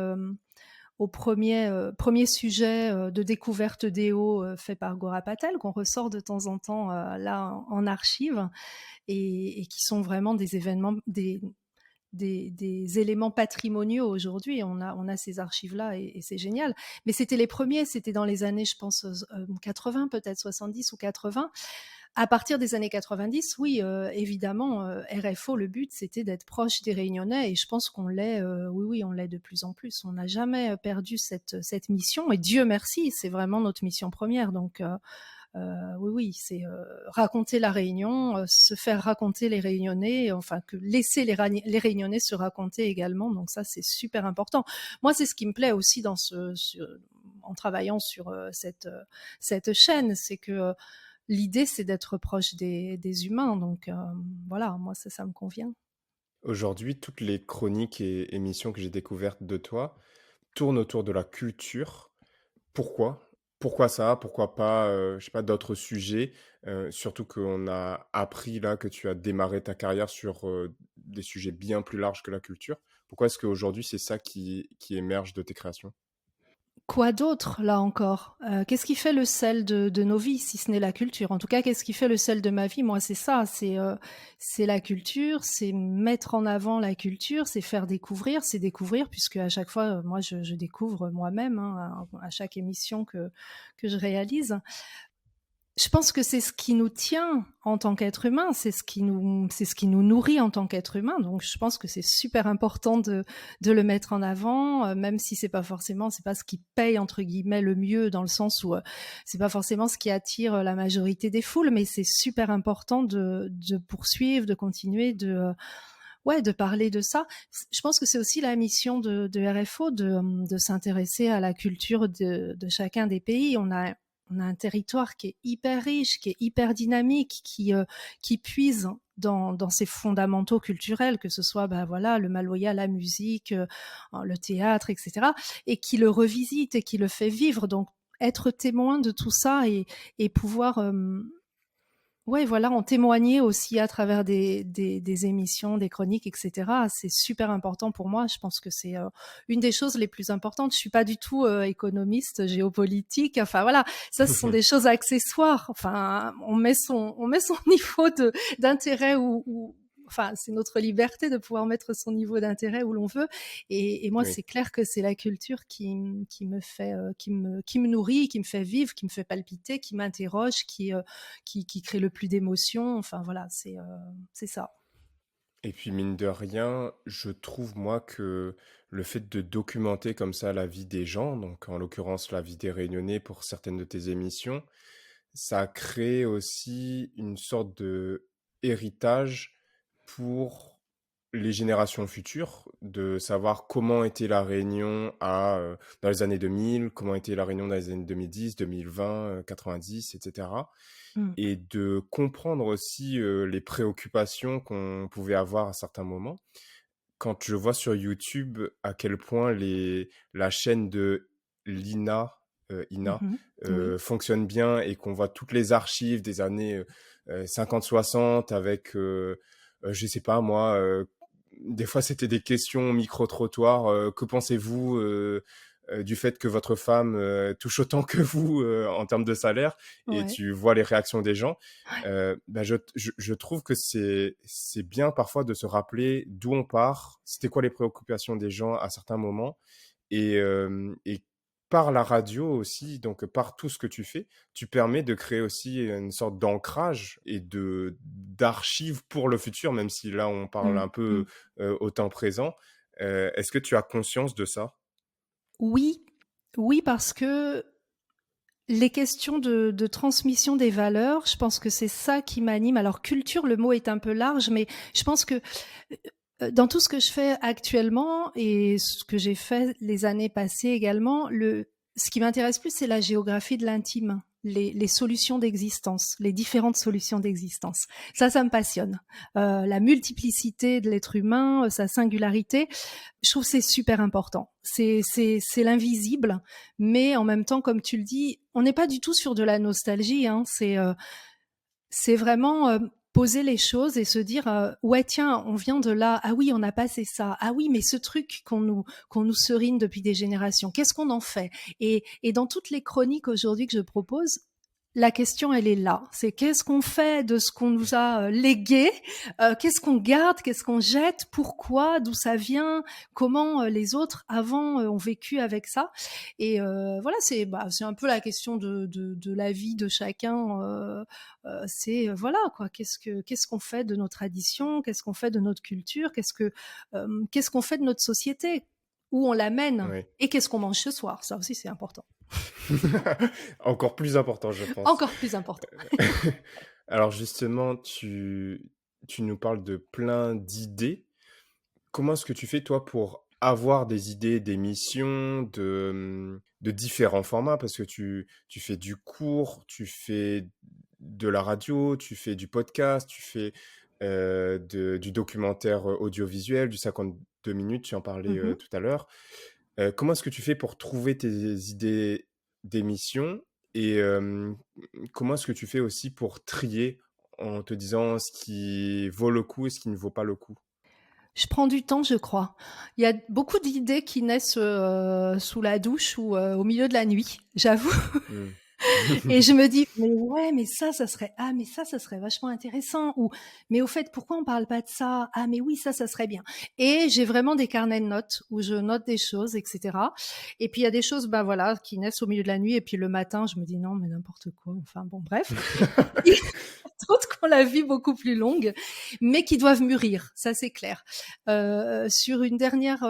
sujet de découverte d'EO fait par Gora Patel, qu'on ressort de temps en temps là en archive, et qui sont vraiment des événements, des éléments patrimoniaux aujourd'hui. On a ces archives-là et c'est génial. Mais c'était les premiers, c'était dans les années, je pense, 80, peut-être 70 ou 80. À partir des années 90, oui, évidemment, RFO, le but, c'était d'être proche des Réunionnais et je pense qu'on l'est, oui, oui, on l'est de plus en plus. On n'a jamais perdu cette mission et Dieu merci, c'est vraiment notre mission première. Donc, oui, oui, c'est raconter la Réunion, se faire raconter les Réunionnais, enfin, que laisser les Réunionnais se raconter également. Donc, ça, c'est super important. Moi, c'est ce qui me plaît aussi en travaillant sur cette chaîne, c'est que l'idée, c'est d'être proche des humains. Donc, voilà, moi, ça me convient. Aujourd'hui, toutes les chroniques et émissions que j'ai découvertes de toi tournent autour de la culture. Pourquoi? Pourquoi ça? Pourquoi pas, je sais pas, d'autres sujets? Surtout qu'on a appris là que tu as démarré ta carrière sur, des sujets bien plus larges que la culture. Pourquoi est-ce qu'aujourd'hui c'est ça qui émerge de tes créations? Quoi d'autre, là encore? Qu'est-ce qui fait le sel de nos vies, si ce n'est la culture? En tout cas, qu'est-ce qui fait le sel de ma vie? Moi, c'est ça, c'est la culture, c'est mettre en avant la culture, c'est découvrir puisque à chaque fois, moi, je découvre moi-même, hein, à chaque émission que je réalise. Je pense que c'est ce qui nous tient en tant qu'être humain, c'est ce qui nous nourrit en tant qu'être humain. Donc, je pense que c'est super important de le mettre en avant, même si c'est pas ce qui paye entre guillemets le mieux, dans le sens où c'est pas forcément ce qui attire la majorité des foules, mais c'est super important de poursuivre, de continuer, ouais, de parler de ça. Je pense que c'est aussi la mission de RFO de s'intéresser à la culture de chacun des pays. On a un territoire qui est hyper riche, qui est hyper dynamique, qui puise dans ses fondamentaux culturels, que ce soit voilà, le Maloya, la musique, le théâtre, etc., et qui le revisite et qui le fait vivre. Donc, être témoin de tout ça et pouvoir ouais, voilà, en témoigner aussi à travers des émissions, des chroniques, etc. C'est super important pour moi. Je pense que c'est une des choses les plus importantes. Je suis pas du tout économiste, géopolitique. Enfin voilà, ça, ce sont des choses accessoires. Enfin, on met son niveau d'intérêt enfin, c'est notre liberté de pouvoir mettre son niveau d'intérêt où l'on veut. Et moi, Oui. c'est clair que c'est la culture qui me fait, qui me nourrit, qui me fait vivre, qui me fait palpiter, qui m'interroge, qui crée le plus d'émotions. Enfin voilà, c'est ça. Et puis mine de rien, je trouve moi que le fait de documenter comme ça la vie des gens, donc en l'occurrence la vie des Réunionnais pour certaines de tes émissions, ça crée aussi une sorte de héritage pour les générations futures, de savoir comment était la Réunion dans les années 2000, comment était la Réunion dans les années 2010, 2020, 90, etc. Mm. Et de comprendre aussi les préoccupations qu'on pouvait avoir à certains moments. Quand je vois sur YouTube à quel point la chaîne de Ina, Mhm. Oui. fonctionne bien et qu'on voit toutes les archives des années 50-60 avec, je sais pas moi, des fois c'était des questions au micro-trottoir. Que pensez-vous du fait que votre femme touche autant que vous en termes de salaire? Et Ouais. tu vois les réactions des gens. Bah, je trouve que c'est bien parfois de se rappeler d'où on part, c'était quoi les préoccupations des gens à certains moments. Et par la radio aussi, donc par tout ce que tu fais, tu permets de créer aussi une sorte d'ancrage et d'archives pour le futur, même si là on parle Mm. un peu Mm. au temps présent. Est-ce que tu as conscience de ça? Oui, oui, parce que les questions de transmission des valeurs, je pense que c'est ça qui m'anime. Alors culture, le mot est un peu large, mais je pense que dans tout ce que je fais actuellement et ce que j'ai fait les années passées également, ce qui m'intéresse plus, c'est la géographie de l'intime, les solutions d'existence, les différentes solutions d'existence. Ça me passionne. La multiplicité de l'être humain, sa singularité, je trouve que c'est super important. C'est l'invisible, mais en même temps, comme tu le dis, on n'est pas du tout sur de la nostalgie, hein. C'est vraiment poser les choses et se dire ouais tiens, on vient de là, ah oui, on a passé ça, ah oui, mais ce truc qu'on nous serine depuis des générations, qu'est-ce qu'on en fait? Et dans toutes les chroniques aujourd'hui que je propose, la question, elle est là. C'est qu'est-ce qu'on fait de ce qu'on nous a légué, qu'est-ce qu'on garde, qu'est-ce qu'on jette, pourquoi, d'où ça vient, comment les autres avant ont vécu avec ça. Et voilà, c'est un peu la question de la vie de chacun. C'est voilà quoi. Qu'est-ce qu'on fait de nos traditions, qu'est-ce qu'on fait de notre culture, qu'est-ce qu'on fait de notre société, où on l'amène, Oui. et qu'est-ce qu'on mange ce soir. Ça aussi, c'est important. Encore plus important, je pense. Encore plus important. Alors justement, tu nous parles de plein d'idées. Comment est-ce que tu fais, toi, pour avoir des idées d'émissions, de différents formats? Parce que tu fais du court, tu fais de la radio, tu fais du podcast, tu fais du documentaire audiovisuel, du 52 minutes, tu en parlais tout à l'heure. Comment est-ce que tu fais pour trouver tes idées d'émissions et comment est-ce que tu fais aussi pour trier en te disant ce qui vaut le coup et ce qui ne vaut pas le coup? Je prends du temps, je crois. Il y a beaucoup d'idées qui naissent sous la douche ou au milieu de la nuit, j'avoue. Mmh. Et je me dis, mais ouais, mais ça serait, ah, mais ça serait vachement intéressant. Ou, mais au fait, pourquoi on parle pas de ça? Ah, mais oui, ça serait bien. Et j'ai vraiment des carnets de notes où je note des choses, etc. Et puis il y a des choses, bah voilà, qui naissent au milieu de la nuit. Et puis le matin, je me dis non, mais n'importe quoi. Enfin bon, bref. D'autres qui ont la vie beaucoup plus longue, mais qui doivent mûrir, ça c'est clair. Sur une dernière,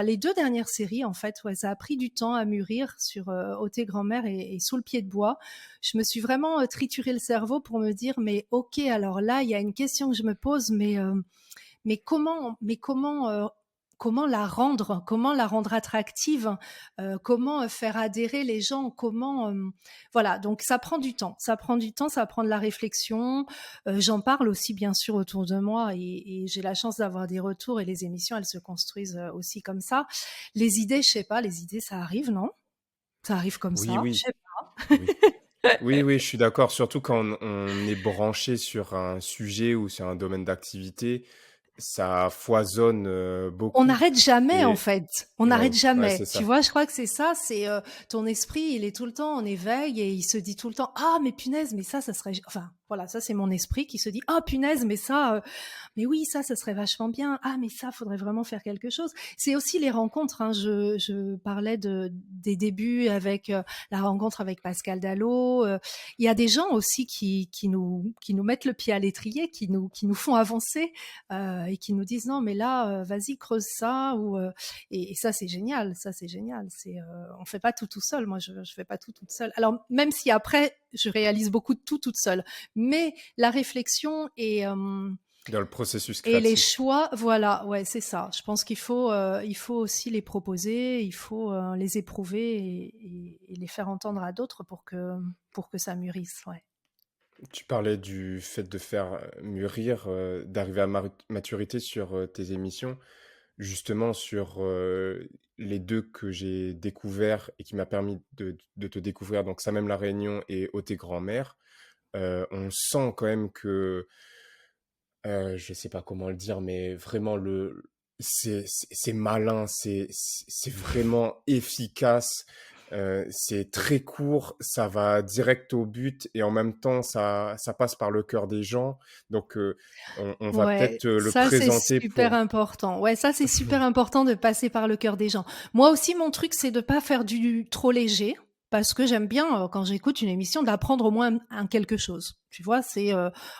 les 2 dernières séries, en fait, ouais, ça a pris du temps à mûrir sur Ôté grand-mère et Sous le pied de bois. Je me suis vraiment trituré le cerveau pour me dire, mais ok, alors là, il y a une question que je me pose, mais comment la rendre attractive, comment faire adhérer les gens, voilà, donc ça prend du temps, ça prend de la réflexion, j'en parle aussi bien sûr autour de moi et j'ai la chance d'avoir des retours et les émissions elles se construisent aussi comme ça. Les idées, je sais pas, ça arrive, non? Ça arrive comme Oui, ça, je oui, sais pas. oui. Oui, oui, je suis d'accord, surtout quand on est branché sur un sujet ou sur un domaine d'activité, ça foisonne On beaucoup n'arrête jamais en et fait, on n'arrête ouais, ouais, jamais. c'est Tu ça. vois, je crois que c'est ça, c'est ton esprit, il est tout le temps en éveil et il se dit tout le temps ah mais punaise, mais ça serait, enfin voilà, ça c'est mon esprit qui se dit ah punaise, mais ça, mais oui ça serait vachement bien. Ah mais ça faudrait vraiment faire quelque chose. C'est aussi les rencontres. Hein. Je parlais des débuts avec la rencontre avec Pascal Dallot. Il y a des gens aussi qui nous mettent le pied à l'étrier, qui nous font avancer et qui nous disent non mais là vas-y creuse ça et ça c'est génial, c'est on fait pas tout seul. Moi je fais pas tout toute seule, alors même si après je réalise beaucoup de tout toute seule, mais la réflexion Dans le processus et les créatif. choix, voilà, ouais, c'est ça. Je pense qu'il faut aussi les proposer, il faut les éprouver et les faire entendre à d'autres pour que ça mûrisse, ouais. Tu parlais du fait de faire mûrir, d'arriver à maturité sur tes émissions. Justement, sur les deux que j'ai découverts et qui m'a permis de te découvrir, donc Ça même la Réunion et Ôté grand-mère, on sent quand même que, je sais pas comment le dire, mais vraiment c'est malin, c'est vraiment efficace. C'est très court, ça va direct au but et en même temps, ça passe par le cœur des gens. Donc, on va Ouais, peut-être le ça c'est présenter super pour... important. Ouais, ça c'est super important de passer par le cœur des gens. Moi aussi, mon truc, c'est de pas faire du trop léger. parce que j'aime bien, quand j'écoute une émission, d'apprendre au moins un quelque chose. Tu vois, c'est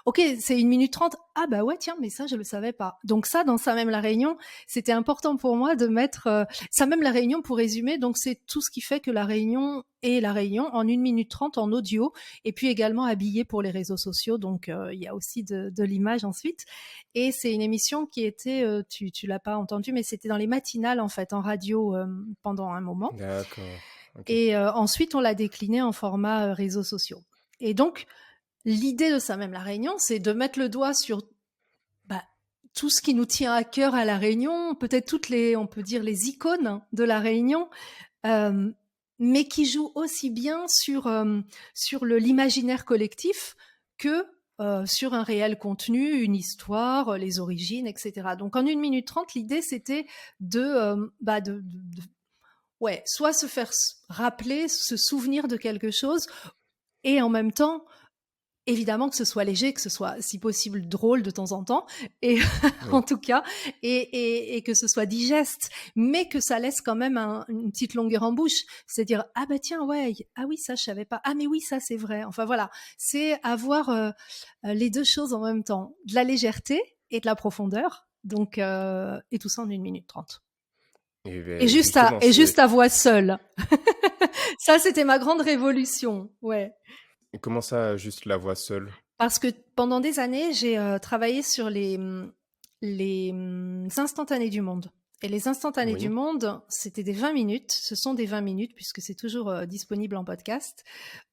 OK, c'est 1 minute 30. Ah bah ouais, tiens, mais ça, je le savais pas. Donc ça, dans Ça même la Réunion, c'était important pour moi de mettre Ça même la Réunion, pour résumer. Donc c'est tout ce qui fait que la Réunion est la Réunion en 1 minute 30 en audio, et puis également habillé pour les réseaux sociaux. Donc il y a aussi de l'image ensuite. Et c'est une émission qui était, tu l'as pas entendu, mais c'était dans les matinales en fait, en radio pendant un moment. D'accord. Ok. Et ensuite, on l'a décliné en format réseaux sociaux. Et donc, l'idée de Ça même la Réunion, c'est de mettre le doigt sur tout ce qui nous tient à cœur à la Réunion, peut-être on peut dire les icônes de la Réunion, mais qui jouent aussi bien sur l'imaginaire collectif que sur un réel contenu, une histoire, les origines, etc. Donc en 1 minute 30, l'idée c'était soit se faire rappeler, se souvenir de quelque chose, et en même temps, évidemment que ce soit léger, que ce soit si possible drôle de temps en temps, et Oui. en tout cas, et que ce soit digeste, mais que ça laisse quand même une petite longueur en bouche. C'est dire, ah bah tiens, ouais, ah oui, ça je savais pas, ah mais oui, ça c'est vrai. Enfin voilà, c'est avoir les deux choses en même temps, de la légèreté et de la profondeur. Donc, et tout ça en 1 minute 30. Et Et ben, juste justement, c'est à voix seule. Ça, c'était ma grande révolution. Ouais. comment ça, juste la voix seule? Parce que pendant des années, j'ai travaillé sur les instantanés du monde. Et les instantanés du Oui. monde, c'était des 20 minutes. Ce sont des 20 minutes, puisque c'est toujours disponible en podcast,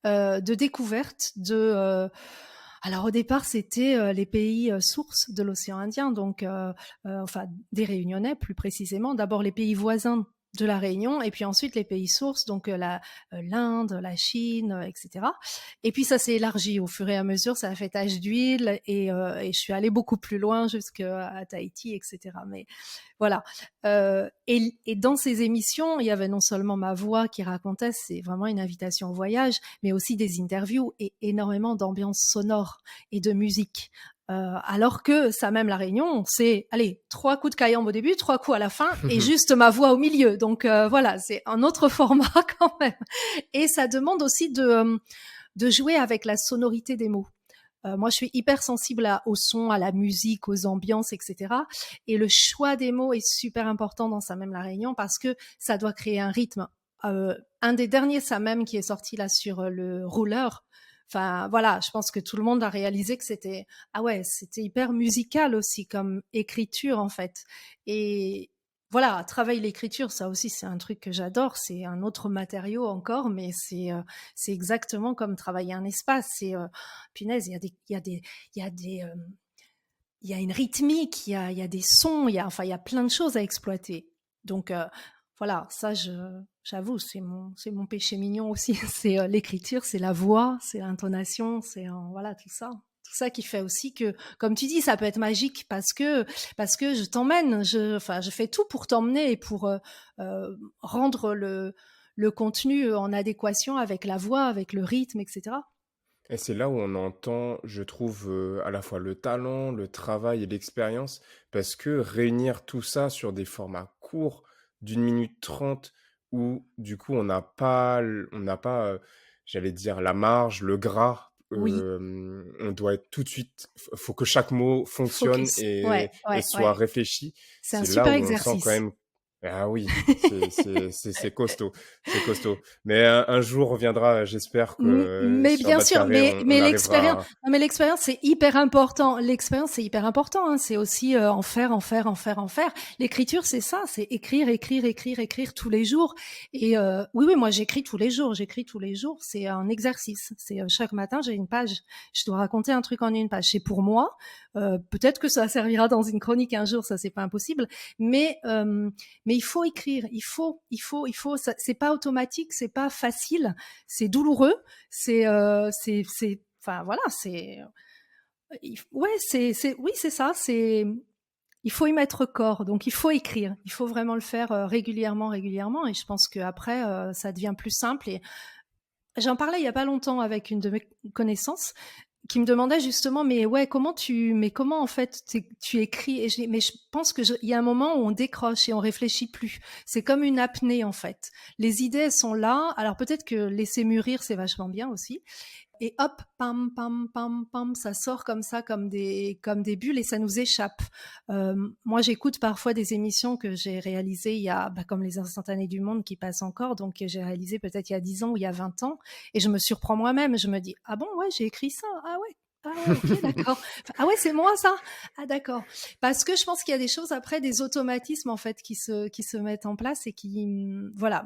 de découverte alors au départ, c'était les pays sources de l'océan Indien, donc enfin des Réunionnais plus précisément. D'abord les pays voisins de la Réunion, et puis ensuite les pays sources, donc l'Inde, la Chine, etc. Et puis ça s'est élargi au fur et à mesure, ça a fait tache d'huile, et je suis allée beaucoup plus loin jusqu'à Tahiti, etc. Mais voilà. Et dans ces émissions, il y avait non seulement ma voix qui racontait, c'est vraiment une invitation au voyage, mais aussi des interviews et énormément d'ambiance sonore et de musique. Alors que Ça même la Réunion, c'est, allez, 3 coups de caillambe au début, 3 coups à la fin, et juste ma voix au milieu. Donc voilà, c'est un autre format quand même. Et ça demande aussi de jouer avec la sonorité des mots. Moi, je suis hyper sensible au son, à la musique, aux ambiances, etc. Et le choix des mots est super important dans Ça même la Réunion, parce que ça doit créer un rythme. Un des derniers Ça même qui est sorti là sur le rouleur, enfin voilà, je pense que tout le monde a réalisé que c'était hyper musical aussi comme écriture en fait. Et voilà, travailler l'écriture, ça aussi c'est un truc que j'adore, c'est un autre matériau encore, mais c'est exactement comme travailler un espace. C'est punaise, il y a une rythmique, il y a des sons, il y a plein de choses à exploiter. Donc voilà, ça j'avoue, c'est mon péché mignon aussi. C'est l'écriture, c'est la voix, c'est l'intonation, c'est voilà tout ça. Tout ça qui fait aussi que, comme tu dis, ça peut être magique parce que je t'emmène, je fais tout pour t'emmener et pour rendre le contenu en adéquation avec la voix, avec le rythme, etc. Et c'est là où on entend, je trouve, à la fois le talent, le travail et l'expérience, parce que réunir tout ça sur des formats courts d'1 minute 30, où du coup on n'a pas, j'allais dire la marge, le gras, Oui, on doit être tout de suite faut que chaque mot fonctionne focus. et Ouais, et ouais, soit ouais. réfléchi. C'est un C'est là super où on sent quand exercice. même ah oui, c'est costaud, c'est costaud. Mais un jour reviendra, j'espère que Mais sur bien Bas de sûr, Carré, on l'expérience, arrivera non, mais l'expérience c'est hyper important. L'expérience c'est hyper important. Hein. C'est aussi en faire, en faire, en faire, en faire. L'écriture c'est ça, c'est écrire, écrire, écrire, écrire tous les jours. Et oui, moi j'écris tous les jours. J'écris tous les jours. C'est un exercice. C'est chaque matin j'ai une page. Je dois raconter un truc en une page. C'est pour moi. Peut-être que ça servira dans une chronique un jour. Ça c'est pas impossible. Mais il faut écrire. Il faut. C'est pas automatique. C'est pas facile. C'est douloureux, enfin voilà, oui, c'est ça, il faut y mettre corps, donc il faut écrire, il faut vraiment le faire régulièrement, et je pense qu'après, ça devient plus simple. Et j'en parlais il y a pas longtemps avec une de mes connaissances qui me demandait justement, mais ouais, comment en fait tu écris? Et mais je pense que il y a un moment où on décroche et on réfléchit plus. C'est comme une apnée en fait. Les idées elles sont là. Alors peut-être que laisser mûrir c'est vachement bien aussi. Et hop, pam, pam, pam, pam, ça sort comme ça, comme des bulles et ça nous échappe. Moi, j'écoute parfois des émissions que j'ai réalisées il y a, comme les instantanés du monde qui passent encore, donc j'ai réalisé peut-être il y a 10 ans ou il y a 20 ans, et je me surprends moi-même. Je me dis, ah bon, ouais, j'ai écrit ça, ah ouais. Ah ouais, ok, d'accord. Ah ouais, c'est moi ça. Ah d'accord. Parce que je pense qu'il y a des choses après, des automatismes en fait qui se mettent en place et voilà.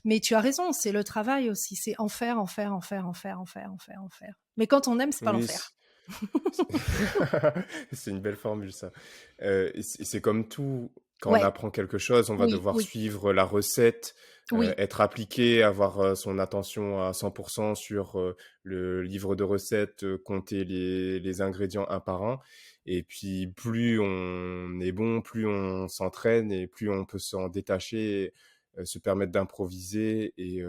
Mais tu as raison, c'est le travail aussi, c'est en faire, en faire, en faire, en faire, en faire, en faire, en faire. Mais quand on aime, c'est pas Oui, l'enfer. c'est c'est une belle formule, ça. Et c'est comme tout, quand on Ouais, apprend quelque chose, on va oui, devoir oui, suivre la recette, oui. être appliqué, avoir son attention à 100% sur le livre de recettes, compter les ingrédients un par un. Et puis, plus on est bon, plus on s'entraîne et plus on peut s'en détacher, se permettre d'improviser et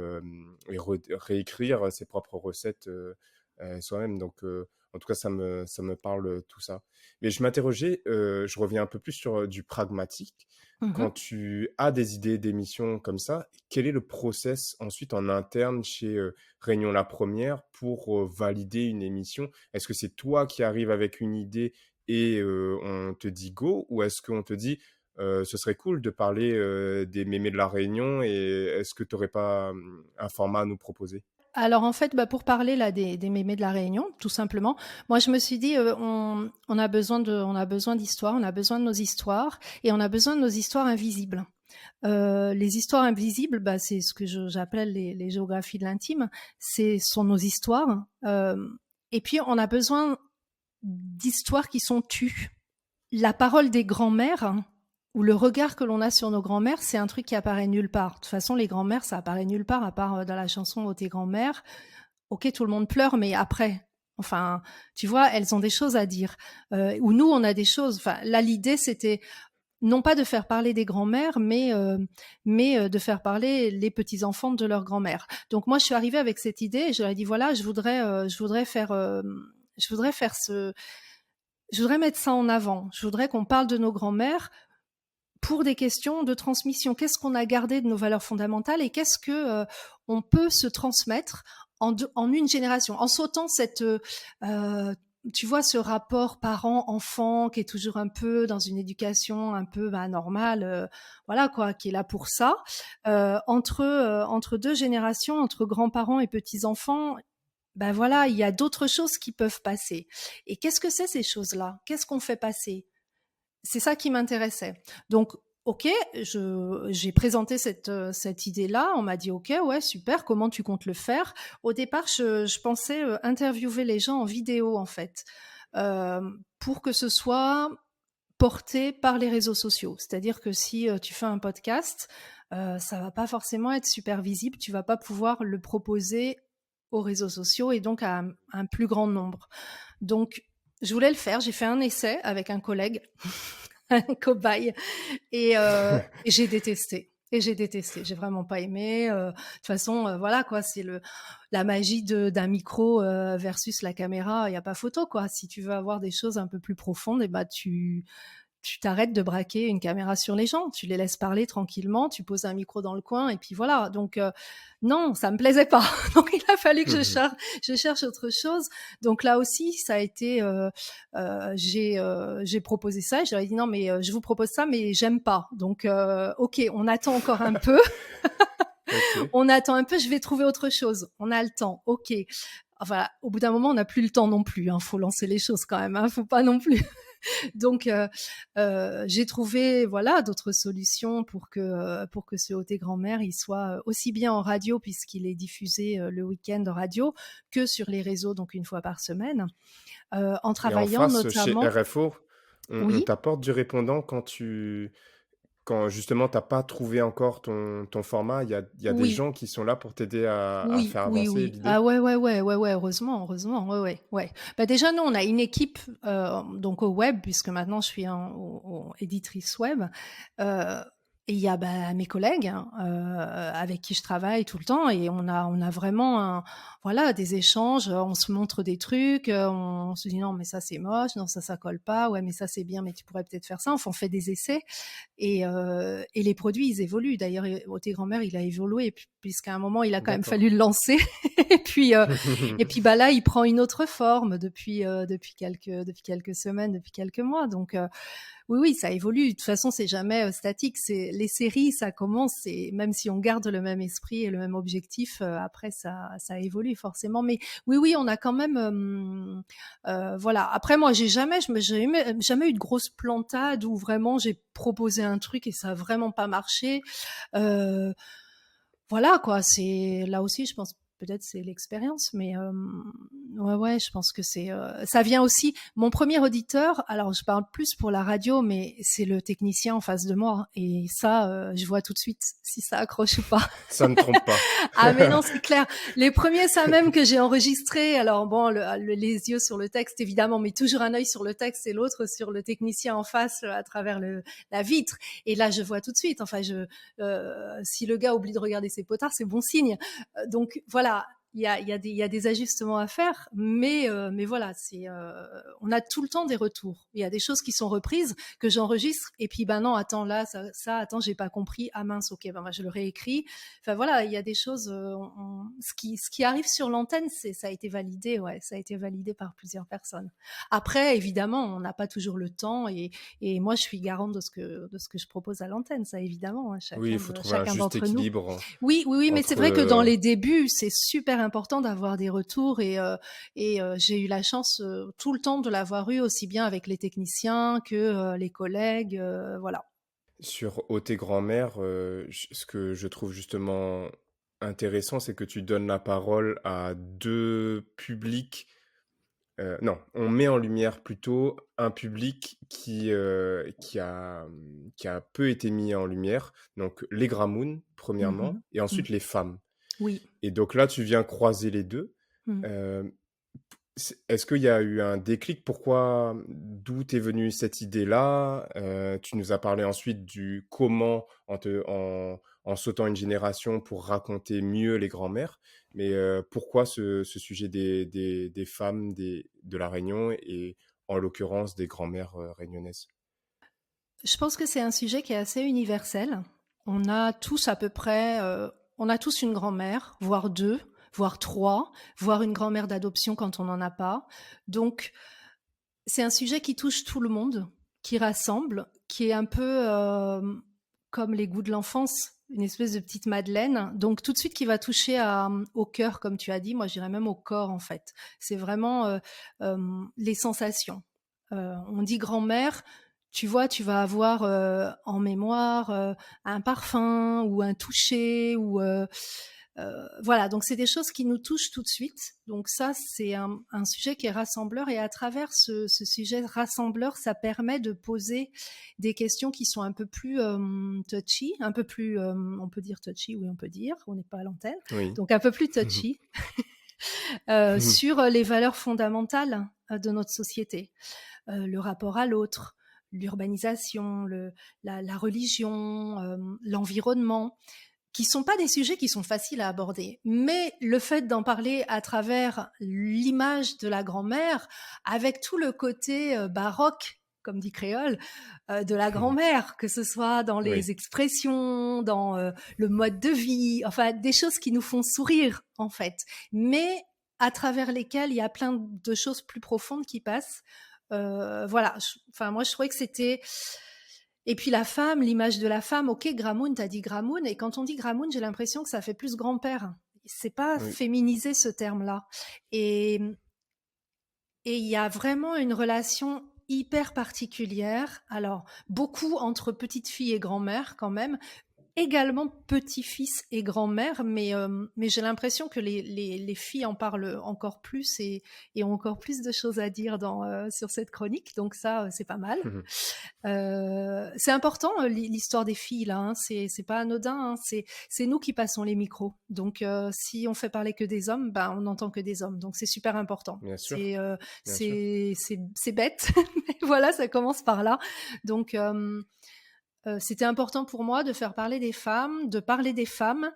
réécrire ses propres recettes soi-même. Donc, en tout cas, ça me parle tout ça. Mais je m'interrogeais, je reviens un peu plus sur du pragmatique. Quand Mhm. tu as des idées d'émissions comme ça, quel est le process ensuite en interne chez Réunion La Première pour valider une émission? Est-ce que c'est toi qui arrives avec une idée et on te dit go, ou est-ce qu'on te dit ce serait cool de parler des mémés de La Réunion, et est-ce que tu n'aurais pas un format à nous proposer? Alors en fait, pour parler là des mémés de la Réunion, tout simplement, moi je me suis dit, on a on a besoin d'histoires, on a besoin de nos histoires, et on a besoin de nos histoires invisibles. Les histoires invisibles, c'est ce que j'appelle les géographies de l'intime. Sont nos histoires. Et puis on a besoin d'histoires qui sont tues. La parole des grands-mères ou le regard que l'on a sur nos grands-mères, c'est un truc qui apparaît nulle part. De toute façon, les grands-mères, ça apparaît nulle part, à part dans la chanson «Oh tes grands-mères». Ok, tout le monde pleure, mais après, enfin, tu vois, elles ont des choses à dire. Ou nous, on a des choses. Enfin, là, l'idée, c'était non pas de faire parler des grands-mères, mais de faire parler les petits-enfants de leur grand-mère. Donc moi, je suis arrivée avec cette idée et je leur ai dit, voilà, je voudrais mettre ça en avant. Je voudrais qu'on parle de nos grands-mères pour des questions de transmission. Qu'est-ce qu'on a gardé de nos valeurs fondamentales et qu'est-ce que on peut se transmettre en une génération, en sautant tu vois, ce rapport parent-enfant qui est toujours un peu dans une éducation un peu normale, voilà quoi, qui est là pour ça. Entre deux générations, entre grands-parents et petits-enfants, voilà, il y a d'autres choses qui peuvent passer. Et qu'est-ce que c'est ces choses-là? Qu'est-ce qu'on fait passer? C'est ça qui m'intéressait. Donc, ok, j'ai présenté cette idée-là. On m'a dit, ok, ouais, super. Comment tu comptes le faire? Au départ, je pensais interviewer les gens en vidéo, en fait, pour que ce soit porté par les réseaux sociaux. C'est-à-dire que si tu fais un podcast, ça va pas forcément être super visible. Tu vas pas pouvoir le proposer aux réseaux sociaux et donc à un plus grand nombre. Donc, je voulais le faire. J'ai fait un essai avec un collègue, un cobaye, et j'ai détesté. Et j'ai détesté. J'ai vraiment pas aimé. De toute façon, voilà quoi, c'est la magie d'un micro versus la caméra. Il y a pas photo quoi. Si tu veux avoir des choses un peu plus profondes, et tu t'arrêtes de braquer une caméra sur les gens, tu les laisses parler tranquillement, tu poses un micro dans le coin et puis voilà. Donc non, ça me plaisait pas. Donc il a fallu que je cherche autre chose. Donc là aussi, ça a été, j'ai proposé ça. Et je leur ai dit non, mais je vous propose ça, mais j'aime pas. Donc ok, on attend encore un peu. Ok. On attend un peu. Je vais trouver autre chose. On a le temps. Ok. Enfin, au bout d'un moment, on n'a plus le temps non plus. Faut lancer les choses quand même. Faut pas non plus. Donc, j'ai trouvé voilà d'autres solutions pour que ce Ô tes grand-mères il soit aussi bien en radio puisqu'il est diffusé le week-end en radio que sur les réseaux donc une fois par semaine, en Et en travaillant face, chez notamment. RFO, on Oui, t'apporte du répondant quand justement t'as pas trouvé encore ton format. Il y a des oui. gens qui sont là pour t'aider à Oui, faire oui, avancer oui. l'idée. Ah ouais, ouais, ouais, ouais, ouais, heureusement, heureusement, ouais, ouais, ouais. Déjà, nous, on a une équipe donc au web, puisque maintenant je suis éditrice web, euh, il y a mes collègues avec qui je travaille tout le temps et on a vraiment voilà, des échanges, on se montre des trucs, on se dit non mais ça c'est moche, non ça colle pas, ouais mais ça c'est bien mais tu pourrais peut-être faire ça. Enfin, on fait des essais et les produits ils évoluent. D'ailleurs, au Thé Grand-Mère il a évolué puisqu'à un moment il a quand même D'accord. fallu le lancer et puis là il prend une autre forme depuis quelques semaines, depuis quelques mois. Donc oui, ça évolue. De toute façon, c'est jamais statique. C'est les séries, ça commence et même si on garde le même esprit et le même objectif, après ça évolue forcément. Mais oui, on a quand même, voilà. Après, moi, j'ai jamais eu de grosse plantade où vraiment j'ai proposé un truc et ça a vraiment pas marché. Voilà quoi. C'est là aussi, je pense. Peut-être c'est l'expérience, mais ouais, je pense que ça vient aussi. Mon premier auditeur, alors je parle plus pour la radio, mais c'est le technicien en face de moi, et ça, je vois tout de suite si ça accroche ou pas. Ça ne trompe pas. Ah mais non, c'est clair. Les premiers, ça même que j'ai enregistré. Alors bon, les yeux sur le texte évidemment, mais toujours un œil sur le texte et l'autre sur le technicien en face à travers la vitre. Et là, je vois tout de suite. Enfin, si le gars oublie de regarder ses potards, c'est bon signe. Donc voilà. Il y a des ajustements à faire, mais voilà, on a tout le temps des retours. Il y a des choses qui sont reprises que j'enregistre et puis non, attends là, attends, j'ai pas compris. Ah mince, ok, je le réécris. Enfin voilà, il y a des choses. Ce qui arrive sur l'antenne, ça a été validé, ouais, ça a été validé par plusieurs personnes. Après, évidemment, on n'a pas toujours le temps et moi, je suis garante de ce que je propose à l'antenne, ça évidemment. Oui, il faut trouver un juste équilibre. Oui, mais c'est vrai que dans les débuts, c'est super important d'avoir des retours et j'ai eu la chance tout le temps de l'avoir eu aussi bien avec les techniciens que les collègues, voilà. Sur Au Thé Grand-Mère, ce que je trouve justement intéressant, c'est que tu donnes la parole à deux publics. Non, on met en lumière plutôt un public qui a peu été mis en lumière. Donc les Gramoun, premièrement, et ensuite les femmes. Oui. Et donc là, tu viens croiser les deux. Est-ce qu'il y a eu un déclic? D'où t'es venue cette idée-là? Tu nous as parlé ensuite du comment en sautant une génération pour raconter mieux les grands-mères. Mais pourquoi ce sujet des femmes de la Réunion et en l'occurrence des grands-mères réunionnaises? Je pense que c'est un sujet qui est assez universel. On a tous à peu près, on a tous une grand-mère, voire deux, voire trois, voire une grand-mère d'adoption quand on n'en a pas. Donc, c'est un sujet qui touche tout le monde, qui rassemble, qui est un peu comme les goûts de l'enfance, une espèce de petite Madeleine. Donc, tout de suite, qui va toucher au cœur, comme tu as dit. Moi, je dirais même au corps, en fait. C'est vraiment les sensations. On dit grand-mère, tu vois, tu vas avoir en mémoire un parfum ou un toucher ou voilà, donc c'est des choses qui nous touchent tout de suite. Donc ça, c'est un sujet qui est rassembleur et à travers ce sujet rassembleur, ça permet de poser des questions qui sont un peu plus touchy, un peu plus, on peut dire touchy, oui on peut dire, on n'est pas à l'antenne, Oui. donc un peu plus touchy sur les valeurs fondamentales de notre société, le rapport à l'autre, l'urbanisation, la religion, l'environnement, qui sont pas des sujets qui sont faciles à aborder. Mais le fait d'en parler à travers l'image de la grand-mère, avec tout le côté baroque, comme dit Créole, de la grand-mère, que ce soit dans les expressions, dans le mode de vie, enfin des choses qui nous font sourire en fait, mais à travers lesquelles il y a plein de choses plus profondes qui passent. Voilà, moi je trouvais que c'était... Et puis la femme, l'image de la femme, ok, Gramoun, t'as dit Gramoun, et quand on dit Gramoun, j'ai l'impression que ça fait plus grand-père. C'est pas féminiser ce terme-là. Et il y a vraiment une relation hyper particulière. Alors, beaucoup entre petite fille et grand-mère quand même, également petit-fils et grand-mère, mais j'ai l'impression que les filles en parlent encore plus et ont encore plus de choses à dire sur cette chronique, donc ça, c'est pas mal. C'est important, l'histoire des filles, là, hein, c'est pas anodin, hein, c'est nous qui passons les micros, donc si on fait parler que des hommes, on n'entend que des hommes, donc c'est super important. Bien sûr. C'est bête, mais voilà, ça commence par là, donc... c'était important pour moi de faire parler des femmes, de parler des femmes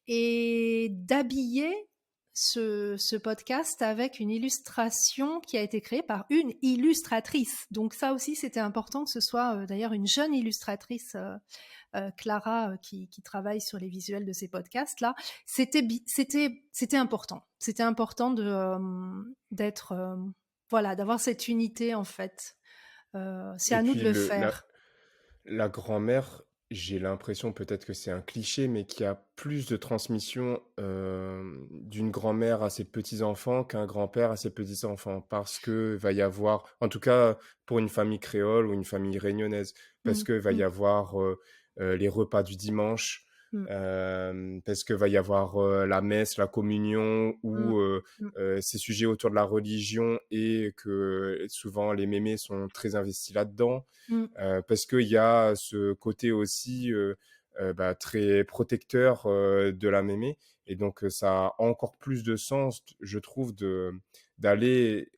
et d'habiller ce podcast avec une illustration qui a été créée par une illustratrice. Donc ça aussi, c'était important que ce soit d'ailleurs une jeune illustratrice, Clara, qui travaille sur les visuels de ces podcasts-là. C'était important. C'était important d'être, voilà, d'avoir cette unité en fait. C'est Et à nous de puis le faire. la grand-mère, j'ai l'impression, peut-être que c'est un cliché, mais qu'il y a plus de transmission d'une grand-mère à ses petits-enfants qu'un grand-père à ses petits-enfants. Parce que va y avoir, en tout cas pour une famille créole ou une famille réunionnaise, parce Mm, que va y mm, avoir les repas du dimanche, mm, parce que va y avoir la messe, la communion, mm, ou mm, ces sujets autour de la religion, et que souvent les mémés sont très investis là-dedans. mm. Parce qu'il y a ce côté aussi très protecteur de la mémé. Et donc, ça a encore plus de sens, je trouve, d'aller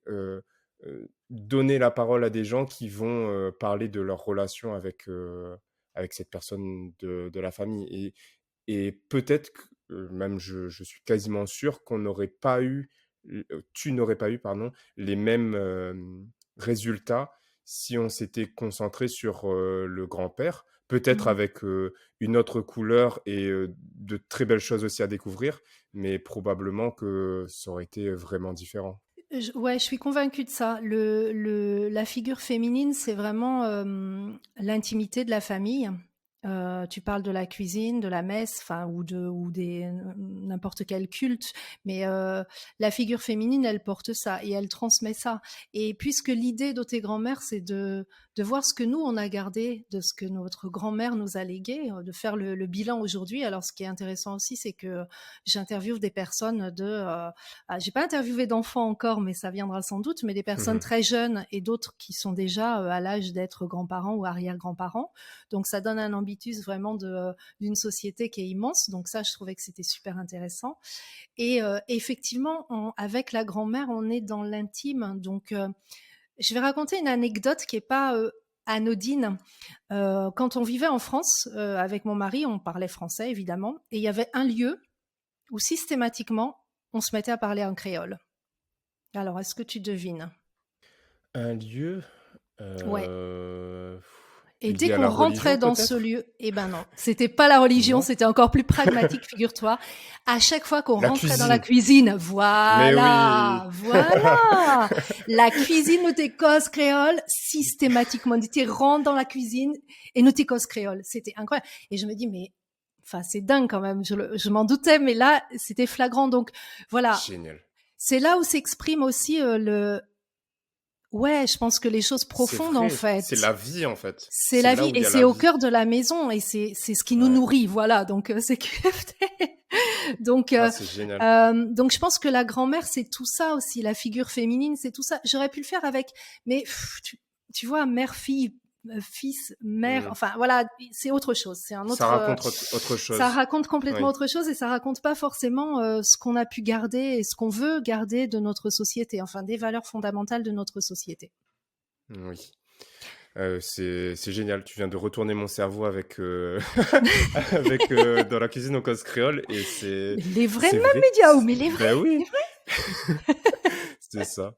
donner la parole à des gens qui vont parler de leur relation avec cette personne de la famille. Et peut-être que, même je suis quasiment sûr qu'on n'aurait pas eu, tu n'aurais pas eu, pardon, les mêmes résultats si on s'était concentré sur le grand-père, peut-être Mhm. avec une autre couleur et de très belles choses aussi à découvrir, mais probablement que ça aurait été vraiment différent. Ouais, je suis convaincue de ça. La figure féminine, c'est vraiment l'intimité de la famille. Tu parles de la cuisine, de la messe, enfin ou des n'importe quel culte, mais la figure féminine, elle porte ça et elle transmet ça. Et puisque l'idée de tes grands-mères, c'est de voir ce que nous on a gardé de ce que notre grand-mère nous a légué, de faire le bilan aujourd'hui. Alors, ce qui est intéressant aussi, c'est que j'interviewe des personnes j'ai pas interviewé d'enfants encore, mais ça viendra sans doute, mais des personnes Mhm. très jeunes et d'autres qui sont déjà à l'âge d'être grands-parents ou arrière-grands-parents. Donc, ça donne un ambitus vraiment d'une société qui est immense. Donc, ça, je trouvais que c'était super intéressant. Et effectivement, avec la grand-mère, on est dans l'intime. Donc, je vais raconter une anecdote qui n'est pas anodine. Quand on vivait en France, avec mon mari, on parlait français, évidemment. Et il y avait un lieu où systématiquement, on se mettait à parler en créole. Alors, est-ce que tu devines? Un lieu Ouais. euh, Et dès lié à qu'on la religion, rentrait dans ce peut-être? lieu, eh ben non, c'était pas la religion, Non? c'était encore plus pragmatique, figure-toi. À chaque fois qu'on La rentrait dans la cuisine. cuisine, Mais oui! voilà, la cuisine de tes causes créoles, systématiquement, on dit, tu rentres dans la cuisine et nous tes causes créoles. C'était incroyable. Et je me dis, mais, enfin, c'est dingue quand même. Je m'en doutais, mais là, c'était flagrant. Donc, voilà. Génial. C'est là où s'exprime aussi ouais, je pense que les choses C'est profondes, en vrai, c'est fait. la vie en fait. C'est C'est la là vie où il et y a c'est la au vie. cœur de la maison et c'est ce qui nous Ouais. nourrit, voilà. Donc c'est QFT. Donc Ah, c'est génial. donc je pense que la grand-mère c'est tout ça aussi, la figure féminine c'est tout ça. J'aurais pu le faire avec, mais tu vois, mère-fille, fils, mère, Hmm. enfin voilà, c'est autre chose. C'est un Ça autre, raconte autre ça chose. raconte complètement Oui. autre chose et ça raconte pas forcément ce qu'on a pu garder et ce qu'on veut garder de notre société, enfin des valeurs fondamentales de notre société. Oui. C'est génial. Tu viens de retourner mon cerveau avec, avec dans la cuisine aux causes créoles, et Les vrais c'est mêmes vrai. médias, mais les vrais, Ben les oui, vrais. c'est ça.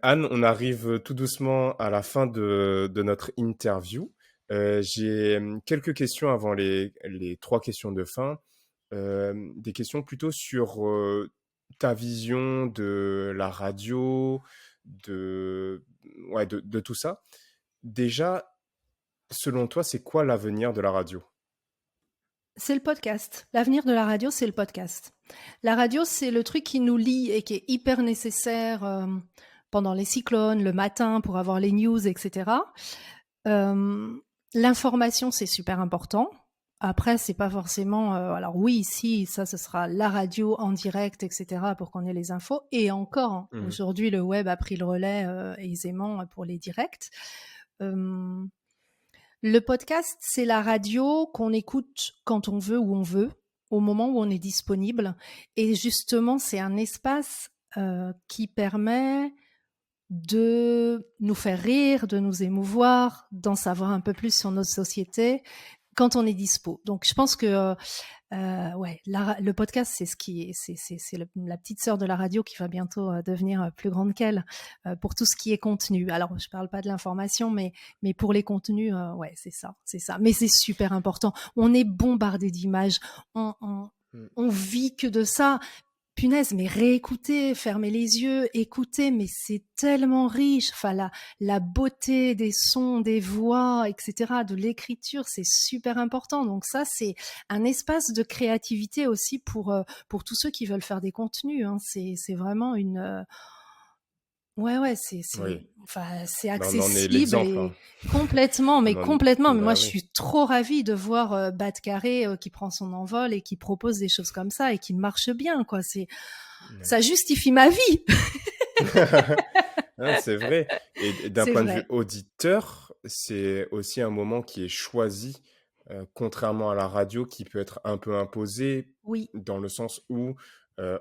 Anne, on arrive tout doucement à la fin de notre interview. J'ai quelques questions avant les 3 questions de fin. Des questions plutôt sur ta vision de la radio, de tout ça. Déjà, selon toi, c'est quoi l'avenir de la radio? C'est le podcast. L'avenir de la radio, c'est le podcast. La radio, c'est le truc qui nous lie et qui est hyper nécessaire pendant les cyclones, le matin, pour avoir les news, etc. L'information, c'est super important. Après, c'est pas forcément... alors oui, ici, ça, ce sera la radio en direct, etc., pour qu'on ait les infos. Et encore, hein, Mhm. aujourd'hui, le web a pris le relais aisément pour les directs. Le podcast, c'est la radio qu'on écoute quand on veut, où on veut, au moment où on est disponible. Et justement, c'est un espace qui permet de nous faire rire, de nous émouvoir, d'en savoir un peu plus sur notre société quand on est dispo. Donc, je pense que le podcast, c'est la petite sœur de la radio qui va bientôt devenir plus grande qu'elle pour tout ce qui est contenu. Alors, je parle pas de l'information, mais pour les contenus, c'est ça. Mais c'est super important. On est bombardé d'images. On vit que de ça. Punaise, mais réécouter, fermer les yeux, écouter, mais c'est tellement riche. Enfin, la beauté des sons, des voix, etc., de l'écriture, c'est super important. Donc ça, c'est un espace de créativité aussi pour tous ceux qui veulent faire des contenus. Hein. C'est vraiment une... c'est on en est accessible l'exemple. Hein. Complètement. Mais moi, je oui. suis trop ravie de voir Bad Carré qui prend son envol et qui propose des choses comme ça et qui marche bien, quoi. Ça justifie ma vie. C'est vrai. Et d'un C'est point de vrai. vue auditeur, c'est aussi un moment qui est choisi, contrairement à la radio qui peut être un peu imposée, Oui. dans le sens où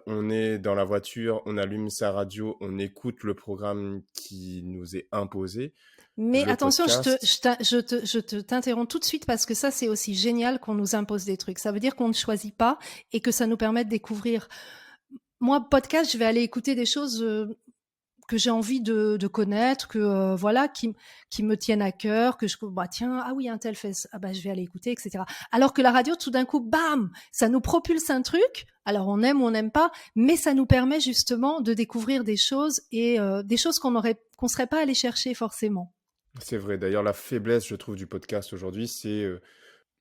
on est dans la voiture, on allume sa radio, on écoute le programme qui nous est imposé. Mais Le attention, podcast, je t'interromps tout de suite parce que ça, c'est aussi génial qu'on nous impose des trucs. Ça veut dire qu'on ne choisit pas et que ça nous permet de découvrir. Moi, podcast, je vais aller écouter des choses que j'ai envie de connaître, qui me tiennent à cœur, que tiens, ah oui, un tel fait, je vais aller écouter, etc. Alors que la radio, tout d'un coup, bam, ça nous propulse un truc. Alors on aime ou on n'aime pas, mais ça nous permet justement de découvrir des choses et des choses qu'on serait pas allé chercher forcément. c'est vrai. D'ailleurs, la faiblesse, je trouve, du podcast aujourd'hui, c'est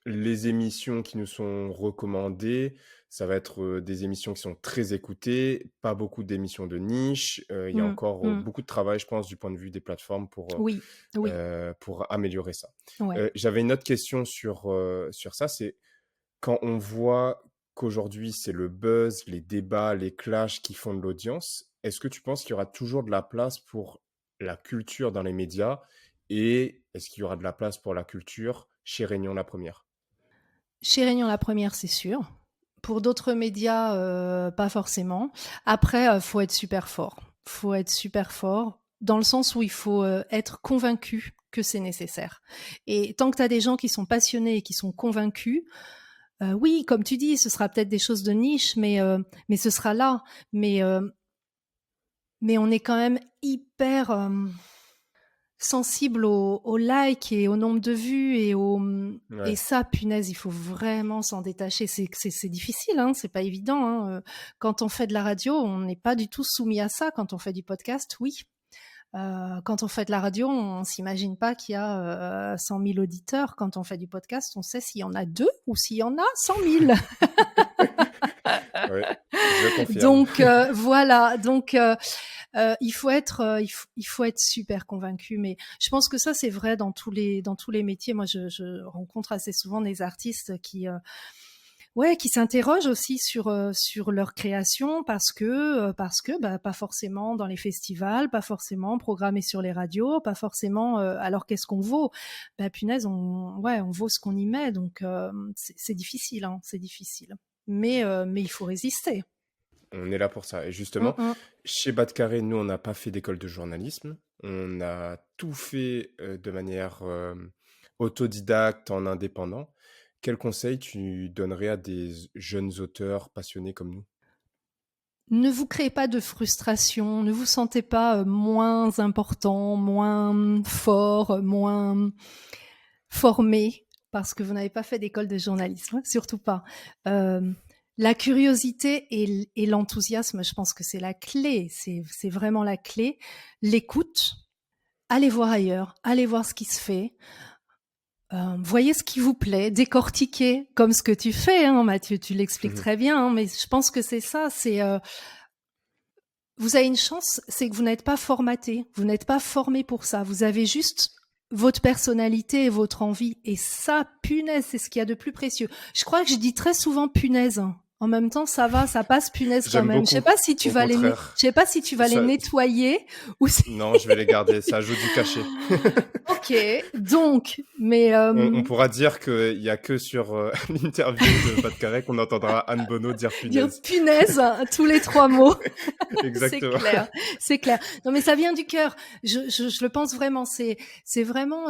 les émissions qui nous sont recommandées. Ça va être des émissions qui sont très écoutées, pas beaucoup d'émissions de niche. Il y a encore beaucoup de travail, je pense, du point de vue des plateformes Oui. pour améliorer ça. Ouais. J'avais une autre question sur ça, c'est quand on voit qu'aujourd'hui, c'est le buzz, les débats, les clashs qui font de l'audience, est-ce que tu penses qu'il y aura toujours de la place pour la culture dans les médias et est-ce qu'il y aura de la place pour la culture chez Réunion la Première? Chez Réunion la Première, c'est sûr. Pour d'autres médias, pas forcément. Après, faut être super fort. Faut être super fort dans le sens où il faut être convaincu que c'est nécessaire. Et tant que tu as des gens qui sont passionnés et qui sont convaincus, oui, comme tu dis, ce sera peut-être des choses de niche, mais ce sera là. Mais on est quand même hyper sensible au like et au nombre de vues et ça, punaise, il faut vraiment s'en détacher. C'est difficile, hein, c'est pas évident. Hein. Quand on fait de la radio, on n'est pas du tout soumis à ça. Quand on fait du podcast, oui. Quand on fait de la radio, on s'imagine pas qu'il y a 100 000 auditeurs. Quand on fait du podcast, on sait s'il y en a 2 ou s'il y en a 100 000. Ouais, je confirme. Donc voilà. Donc il faut être super convaincu. Mais je pense que ça c'est vrai dans tous les métiers. Moi, je rencontre assez souvent des artistes qui s'interrogent aussi sur leur création parce que pas forcément dans les festivals, pas forcément programmés sur les radios, pas forcément. Alors qu'est-ce qu'on vaut ? Punaise, on vaut ce qu'on y met. Donc c'est difficile, hein, c'est difficile. Mais il faut résister. On est là pour ça. Et justement, chez Bad Carré, nous, on n'a pas fait d'école de journalisme. On a tout fait de manière autodidacte, en indépendant. Quel conseil tu donnerais à des jeunes auteurs passionnés comme nous ? Ne vous créez pas de frustration, ne vous sentez pas moins important, moins fort, moins formé parce que vous n'avez pas fait d'école de journalisme, surtout pas. La curiosité et l'enthousiasme, je pense que c'est la clé, c'est vraiment la clé. L'écoute, allez voir ailleurs, allez voir ce qui se fait. Voyez ce qui vous plaît, décortiquez comme ce que tu fais, hein, Mathieu, tu l'expliques très bien, hein, mais je pense que c'est ça, vous avez une chance, c'est que vous n'êtes pas formaté, vous n'êtes pas formé pour ça, vous avez juste votre personnalité et votre envie, et ça, punaise, c'est ce qu'il y a de plus précieux. Je crois que je dis très souvent punaise, hein. En même temps, ça va, ça passe punaise quand J'aime même. Je sais beaucoup. pas si tu Au vas contraire. je sais pas si tu vas les Ça... nettoyer ou si... Non, je vais les garder. Ça ajoute du cachet. Ok, donc, mais On pourra dire qu'il y a que sur l'interview de Pat Carré qu'on entendra Anne Bonneau dire dire punaise. punaise, tous les 3 mots. Exactement. C'est clair. Non, mais ça vient du cœur. Je le pense vraiment. C'est vraiment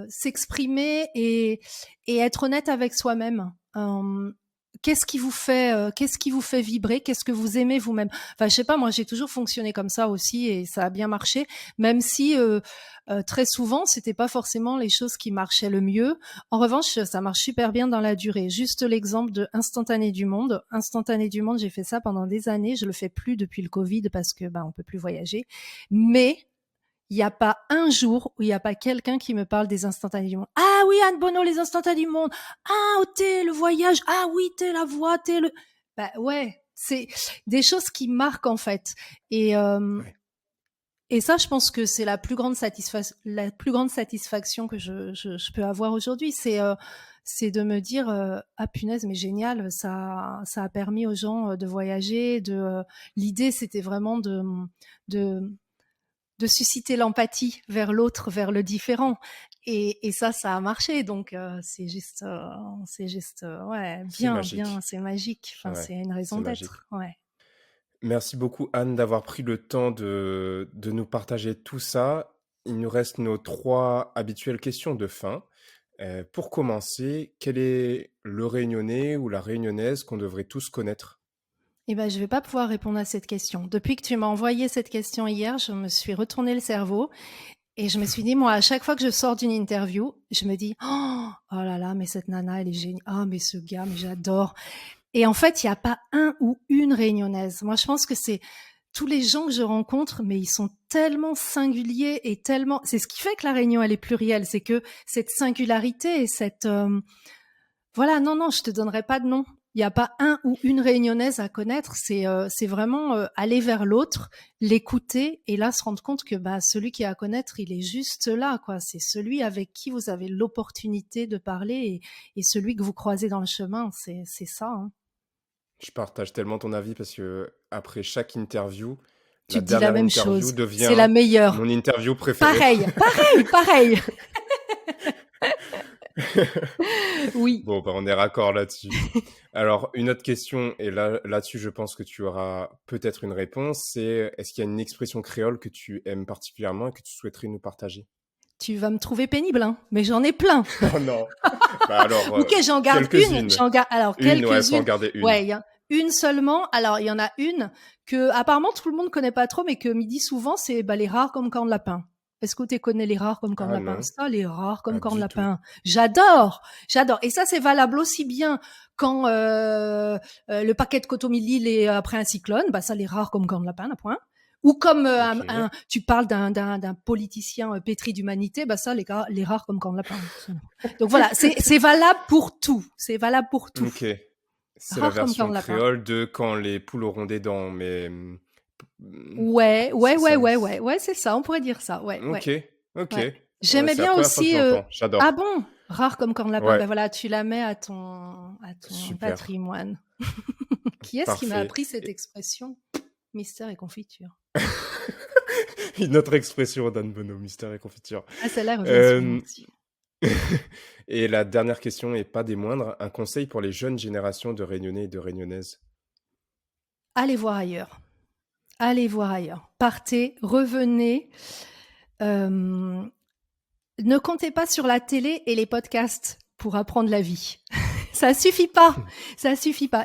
s'exprimer et être honnête avec soi-même. Qu'est-ce qui vous fait vibrer, qu'est-ce que vous aimez vous-même. Enfin, je sais pas, moi j'ai toujours fonctionné comme ça aussi et ça a bien marché, même si très souvent c'était pas forcément les choses qui marchaient le mieux. En revanche, ça marche super bien dans la durée. Juste l'exemple de Instantané du Monde. Instantané du Monde, j'ai fait ça pendant des années. Je le fais plus depuis le Covid parce que on peut plus voyager, mais il n'y a pas un jour où il n'y a pas quelqu'un qui me parle des instantanés du monde. Ah oui, Anne Bonneau, les instantanés du monde. Ah, t'es le voyage. Ah oui, t'es la voix, t'es le... Ouais, c'est des choses qui marquent en fait. Et ça, je pense que c'est la plus grande satisfaction que je peux avoir aujourd'hui. C'est de me dire ah punaise, mais génial, ça a permis aux gens de voyager. L'idée, c'était vraiment de susciter l'empathie vers l'autre, vers le différent. Et ça a marché. Donc, c'est juste ouais, bien, c'est magique. Enfin, c'est une raison d'être. Ouais. Merci beaucoup, Anne, d'avoir pris le temps de nous partager tout ça. Il nous reste nos 3 habituelles questions de fin. Pour commencer, quel est le Réunionnais ou la Réunionnaise qu'on devrait tous connaître ? Je ne vais pas pouvoir répondre à cette question. Depuis que tu m'as envoyé cette question hier, je me suis retourné le cerveau et je me suis dit, moi, à chaque fois que je sors d'une interview, je me dis, oh là là, mais cette nana, elle est géniale. Ah, mais ce gars, mais j'adore. Et en fait, il n'y a pas un ou une Réunionnaise. Moi, je pense que c'est tous les gens que je rencontre, mais ils sont tellement singuliers et tellement... C'est ce qui fait que la Réunion, elle est plurielle. C'est que cette singularité et cette... Voilà, non, je te donnerai pas de nom. Il n'y a pas un ou une Réunionnaise à connaître. C'est vraiment aller vers l'autre, l'écouter et là se rendre compte que celui qui est à connaître, il est juste là, quoi. C'est celui avec qui vous avez l'opportunité de parler et celui que vous croisez dans le chemin. C'est ça. Hein. Je partage tellement ton avis parce que après chaque interview, tu dis la même interview chose. devient c'est la meilleure. Mon interview préférée. Pareil. Oui. Bon, on est raccord là-dessus. Alors, une autre question, et là-dessus, je pense que tu auras peut-être une réponse, c'est est-ce qu'il y a une expression créole que tu aimes particulièrement et que tu souhaiterais nous partager ? Tu vas me trouver pénible, hein, mais j'en ai plein. Oh non. Alors, ok, j'en garde une. Alors, quelques-unes. Ouais, faut en garder une. Ouais, une seulement. Alors, il y en a une que apparemment tout le monde connaît pas trop, mais que me dit souvent, c'est les rares comme cornes de lapin. Est-ce que tu connais les rares comme cornes de lapin ? Ça, les rares comme cornes de lapin. J'adore. Et ça, c'est valable aussi bien quand le paquet de cotomilil est après un cyclone. Ça, les rares comme cornes de lapin, point. Ou comme tu parles d'un politicien pétri d'humanité, ça, les rares comme cornes de lapin. Donc voilà, c'est valable pour tout. C'est valable pour tout. Ok. C'est la version créole de quand les poules auront des dents, mais... Ouais, c'est ça, on pourrait dire ça. Ouais. Ok. J'aimais bien aussi. J'adore. Ah bon, rare comme corne de lapin. Ouais. Voilà, tu la mets à ton patrimoine. Qui est-ce qui m'a appris cette expression ? Mystère et confiture. Une autre expression d'Anne Bonneau, mystère et confiture. Ah, celle-là revient souvent. Et la dernière question, et pas des moindres, un conseil pour les jeunes générations de Réunionnais et de Réunionnaises ? Allez voir ailleurs. Partez, revenez. Ne comptez pas sur la télé et les podcasts pour apprendre la vie. Ça suffit pas.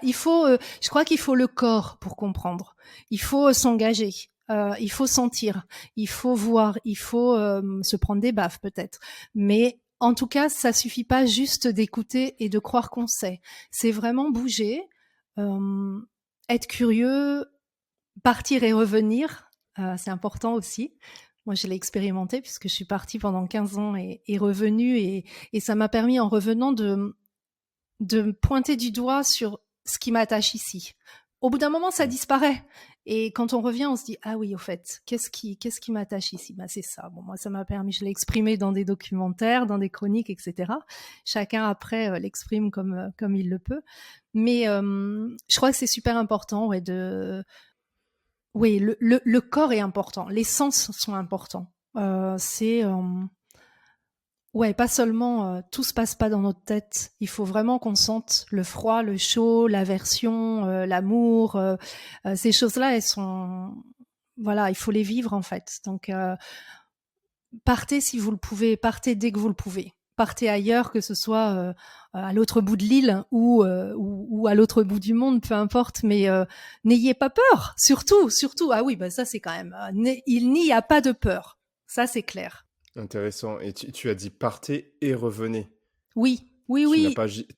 Il faut, je crois qu'il faut le corps pour comprendre. Il faut s'engager. Il faut sentir. Il faut voir. Il faut se prendre des baffes peut-être. Mais en tout cas, ça suffit pas juste d'écouter et de croire qu'on sait. C'est vraiment bouger, être curieux, partir et revenir. C'est important aussi. Moi, je l'ai expérimenté puisque je suis partie pendant 15 ans et revenue et ça m'a permis en revenant de pointer du doigt sur ce qui m'attache ici. Au bout d'un moment, ça disparaît Et quand on revient, on se dit, ah oui, au fait, qu'est-ce qui m'attache ici? Bah, c'est ça. Bon, moi, ça m'a permis, je l'ai exprimé dans des documentaires, dans des chroniques, etc. Chacun après l'exprime comme il le peut. Mais je crois que c'est super important, ouais, oui, le corps est important, les sens sont importants. Ouais, pas seulement tout se passe pas dans notre tête. Il faut vraiment qu'on sente le froid, le chaud, l'aversion, l'amour. Ces choses-là, elles sont, voilà, il faut les vivre en fait. Donc partez si vous le pouvez, partez dès que vous le pouvez. Partez ailleurs, que ce soit à l'autre bout de l'île ou à l'autre bout du monde, peu importe. Mais n'ayez pas peur, surtout. Ah oui, bah ça c'est quand même. Il n'y a pas de peur. Ça c'est clair. Intéressant. Et tu as dit partez et revenez. Oui. Tu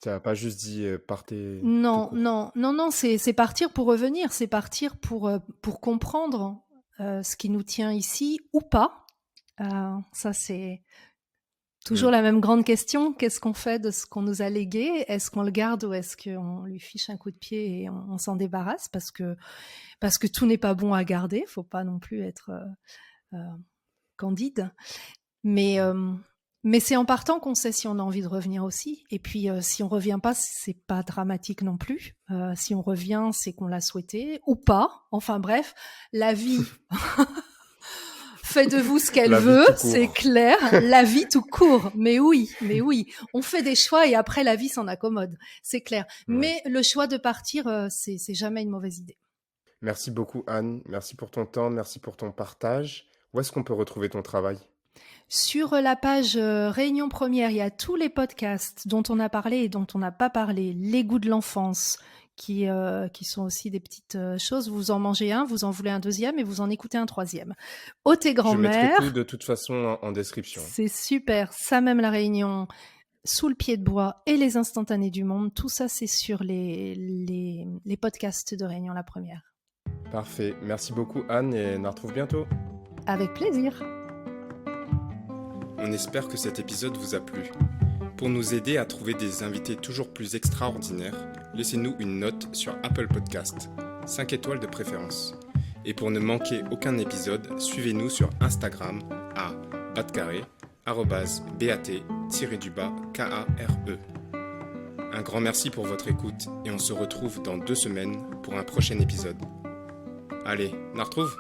n'as pas juste dit partez tout Non, court. c'est partir pour revenir, c'est partir pour comprendre ce qui nous tient ici ou pas. Ça, c'est toujours la même grande question. Qu'est-ce qu'on fait de ce qu'on nous a légué? Est-ce qu'on le garde ou est-ce qu'on lui fiche un coup de pied et on s'en débarrasse? Parce que tout n'est pas bon à garder. Faut pas non plus être candide. Mais c'est en partant qu'on sait si on a envie de revenir aussi. Et puis, si on revient pas, c'est pas dramatique non plus. Si on revient, c'est qu'on l'a souhaité ou pas. Enfin bref, la vie fait de vous ce qu'elle veut, c'est clair. La vie tout court. Mais oui. On fait des choix et après, la vie s'en accommode. C'est clair. Ouais. Mais le choix de partir, c'est jamais une mauvaise idée. Merci beaucoup, Anne. Merci pour ton temps. Merci pour ton partage. Où est-ce qu'on peut retrouver ton travail ? Sur la page Réunion Première, il y a tous les podcasts dont on a parlé et dont on n'a pas parlé. Les goûts de l'enfance, qui sont aussi des petites choses. Vous en mangez un, vous en voulez un deuxième et vous en écoutez un troisième. Hôte et grand-mère. Je mettrai tout de toute façon en description. C'est super. Ça même la Réunion, Sous le pied de bois et les instantanés du monde. Tout ça, c'est sur les podcasts de Réunion la Première. Parfait. Merci beaucoup, Anne, et on la retrouve bientôt. Avec plaisir. On espère que cet épisode vous a plu. Pour nous aider à trouver des invités toujours plus extraordinaires, laissez-nous une note sur Apple Podcast, 5 étoiles de préférence. Et pour ne manquer aucun épisode, suivez-nous sur Instagram à @bat_kare. Un grand merci pour votre écoute et on se retrouve dans 2 semaines pour un prochain épisode. Allez, on la retrouve ?